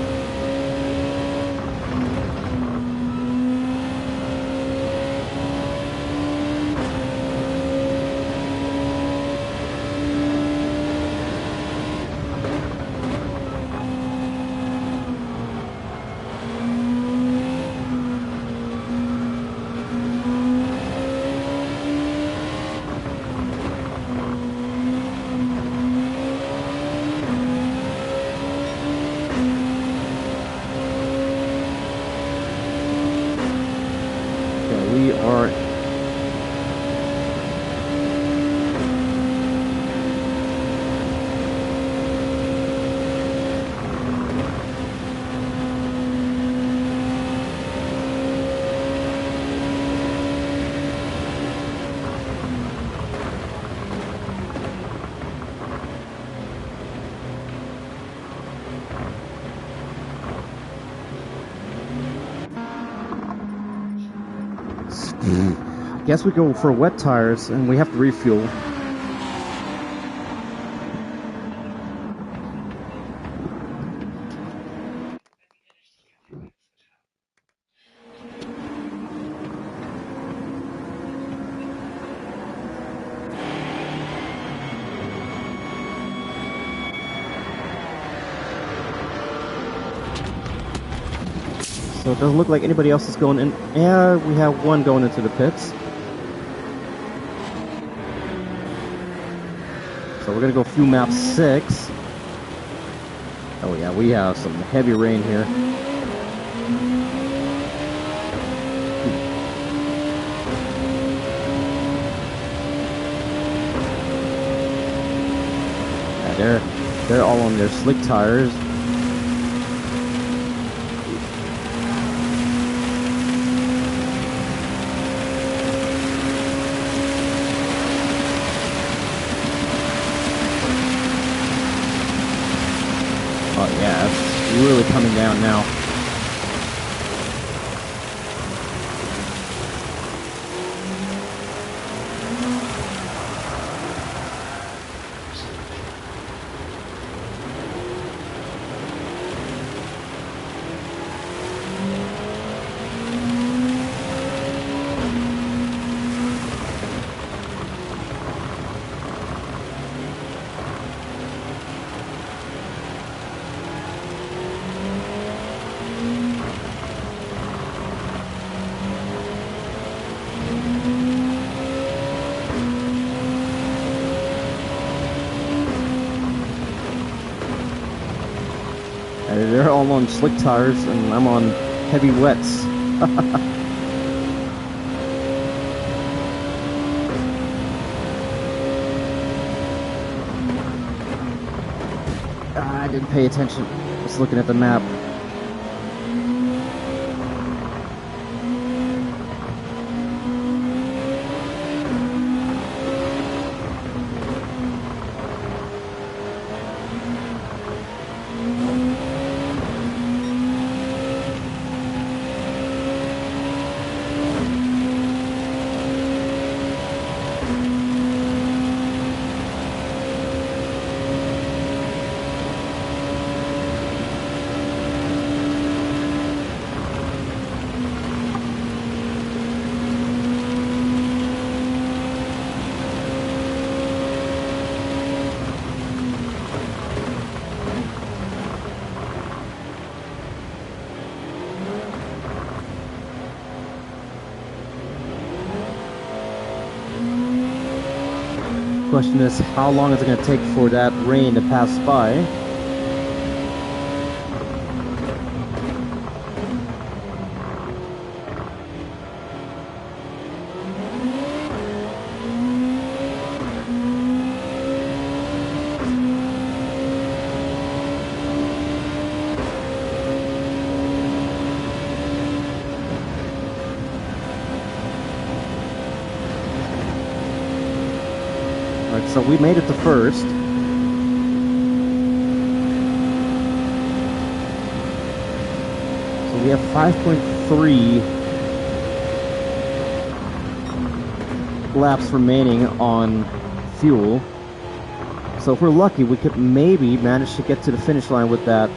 Guess we go for wet tires, and we have to refuel. So it doesn't look like anybody else is going in. Yeah, we have one going into the pits. So we're gonna go fuel map 6. Oh yeah, we have some heavy rain here. Yeah, they're all on their slick tires. Oh yeah, it's really coming down now. They're all on slick tires, and I'm on heavy wets. I didn't pay attention. Just looking at the map. Question is, how long is it going to take for that rain to pass by? Alright, so we made it to first. So we have 5.3 laps remaining on fuel. So if we're lucky, we could maybe manage to get to the finish line with that.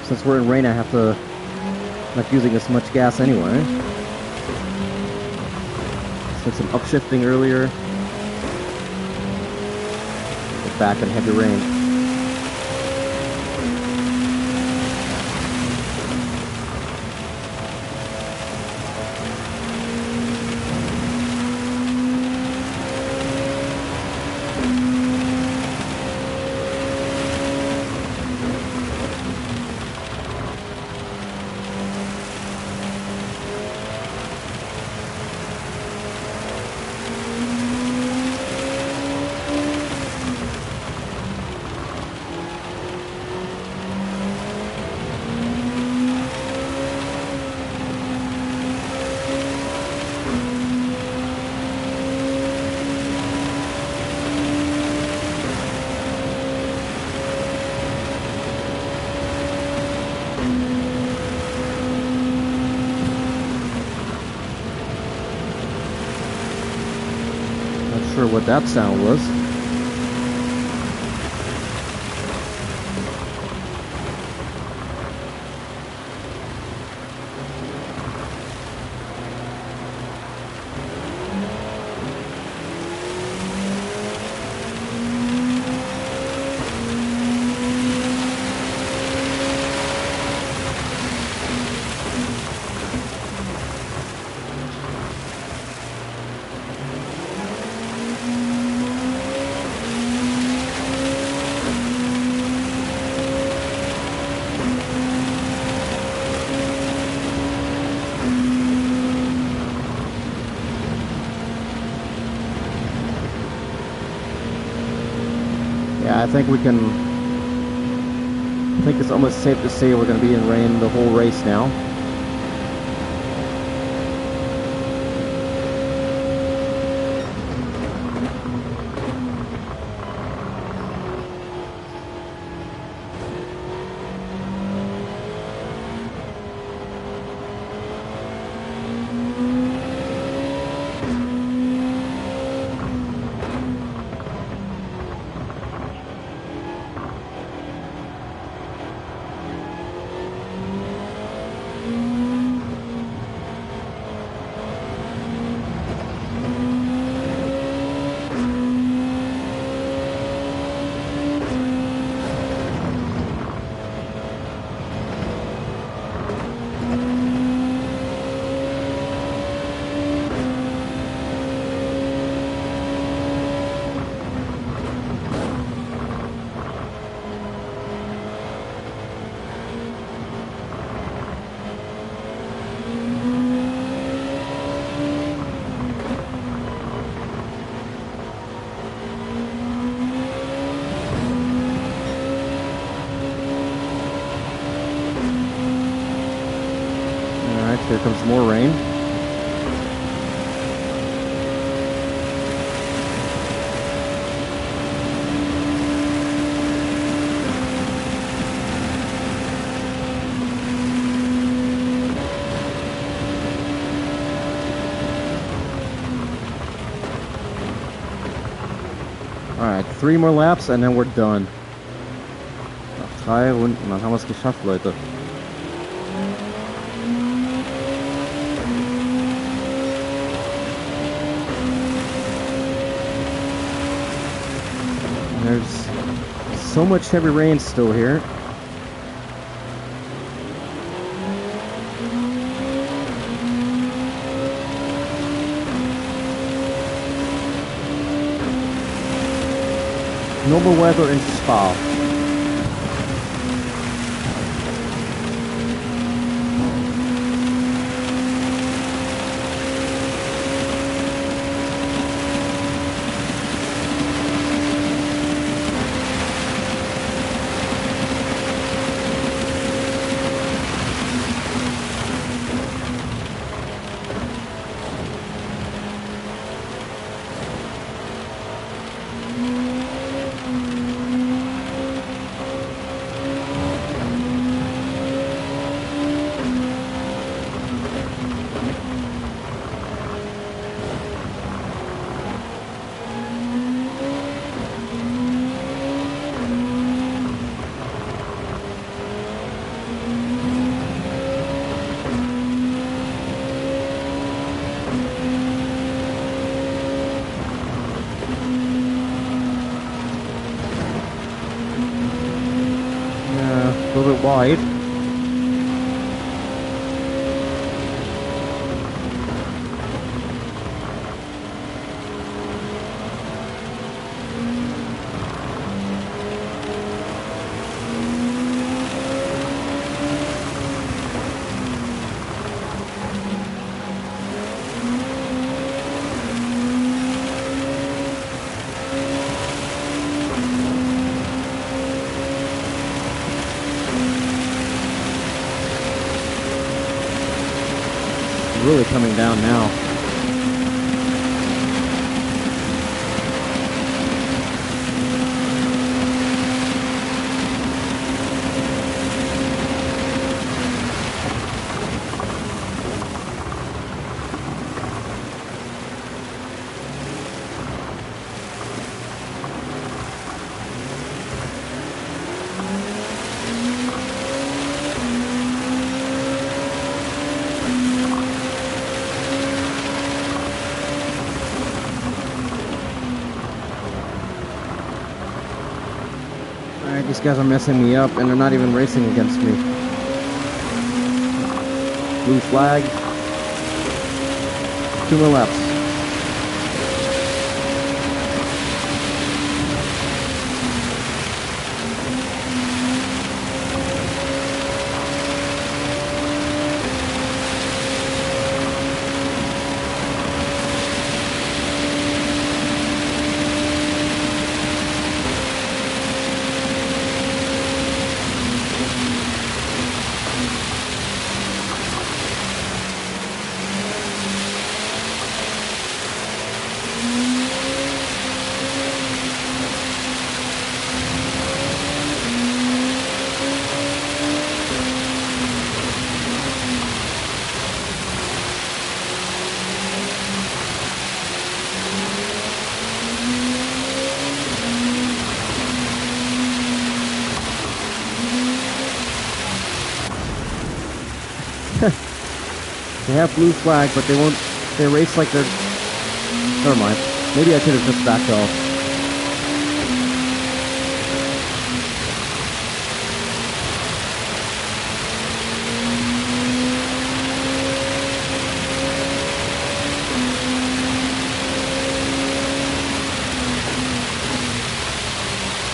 Since we're in rain, I have to not using as much gas anyway. Did some upshifting earlier. Get back in heavy rain. sure what that sound was. Yeah, I think it's almost safe to say we're going to be in rain the whole race now. Here comes more rain. Alright, 3 more laps and then we're done. Noch 3 Runden, dann haben wir es geschafft, Leute. There's so much heavy rain still here. Normal weather in Spa. A little bit wide. Really coming down now. guys are messing me up, and they're not even racing against me. Blue flag. 2 more laps. They have blue flag, but they won't. They race like they're. Never mind. Maybe I should have just backed off.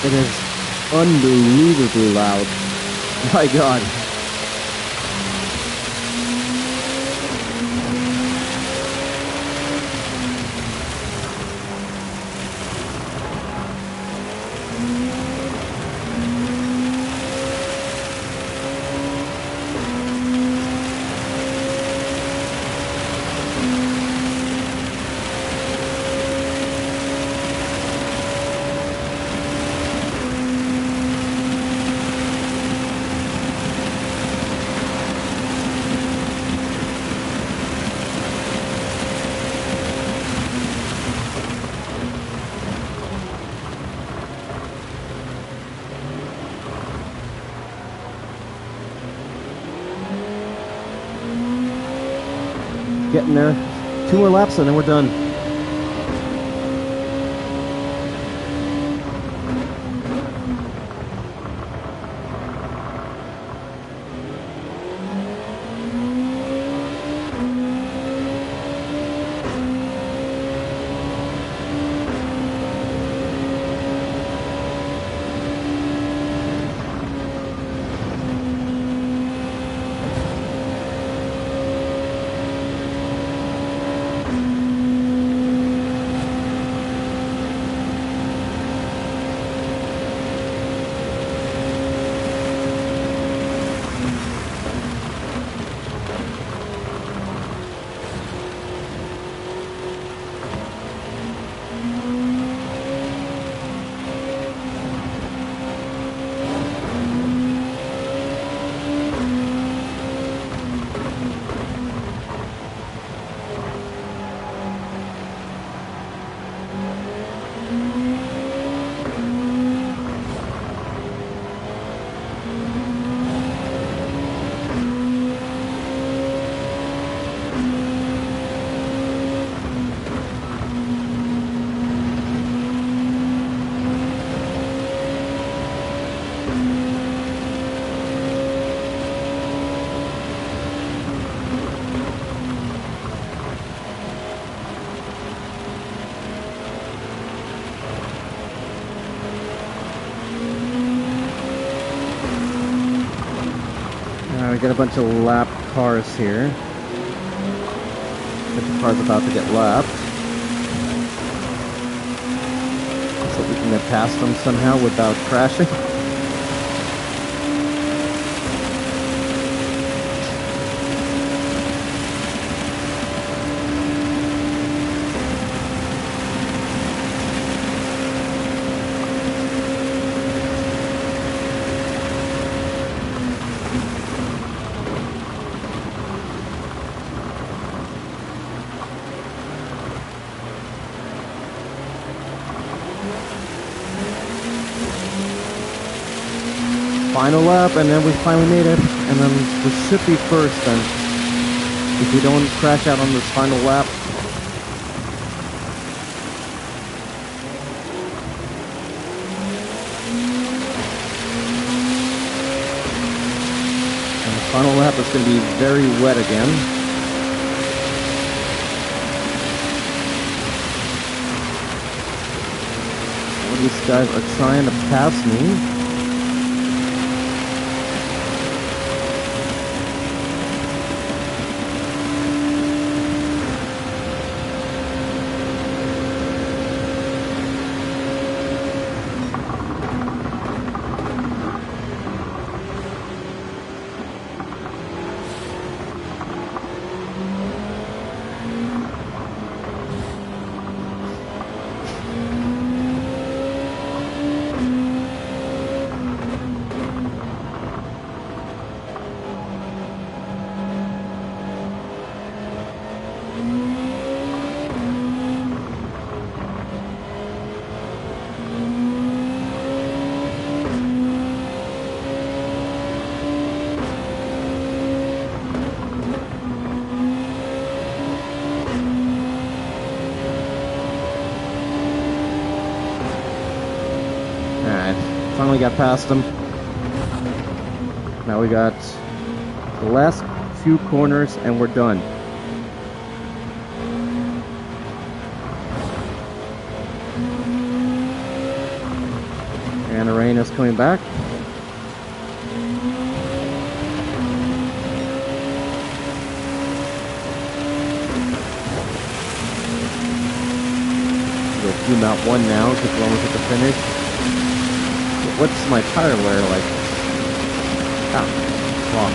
It is unbelievably loud. My God. Getting there. 2 more laps and then we're done. We got a bunch of lap cars here. A bunch of cars about to get lapped. So we can get past them somehow without crashing. Final lap, and then we finally made it, and then we should be first then, if we don't crash out on this final lap. Final lap is going to be very wet again. All these guys are trying to pass me. Finally got past them. Now we got the last few corners and we're done. And the rain is coming back. We'll zoom out one now because we're almost at the finish. What's my tire wear like? Well,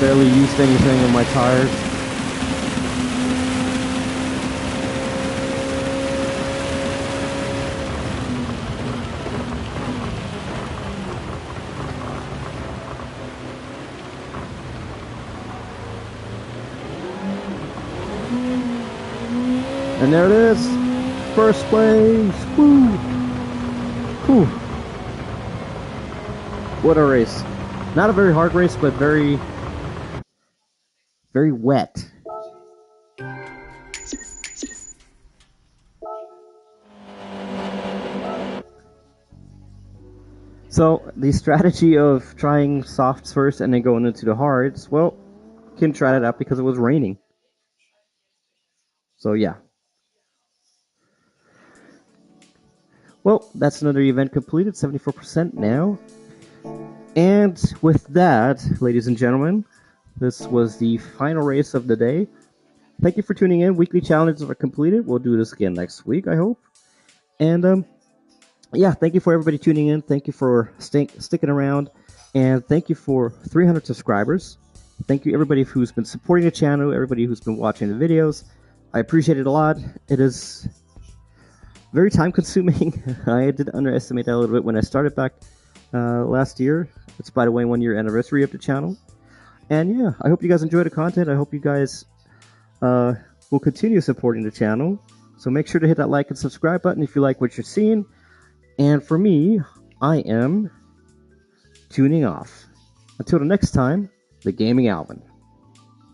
barely used anything in my tires. And there it is. First place. Woo! Whew. What a race. Not a very hard race, but very, very wet. So, the strategy of trying softs first and then going into the hards, well, Kim tried it out because it was raining. So, yeah. Well, that's another event completed, 74% now. And with that, ladies and gentlemen, this was the final race of the day. Thank you for tuning in. Weekly challenges are completed. We'll do this again next week, I hope. And yeah, thank you for everybody tuning in. Thank you for sticking around. And thank you for 300 subscribers. Thank you everybody who's been supporting the channel, everybody who's been watching the videos. I appreciate it a lot. It is very time consuming. I did underestimate that a little bit when I started back last year. It's, by the way, 1 year anniversary of the channel. And yeah, I hope you guys enjoy the content. I hope you guys will continue supporting the channel. So make sure to hit that like and subscribe button if you like what you're seeing. And for me, I am tuning off. Until the next time, the Gaming Alvin.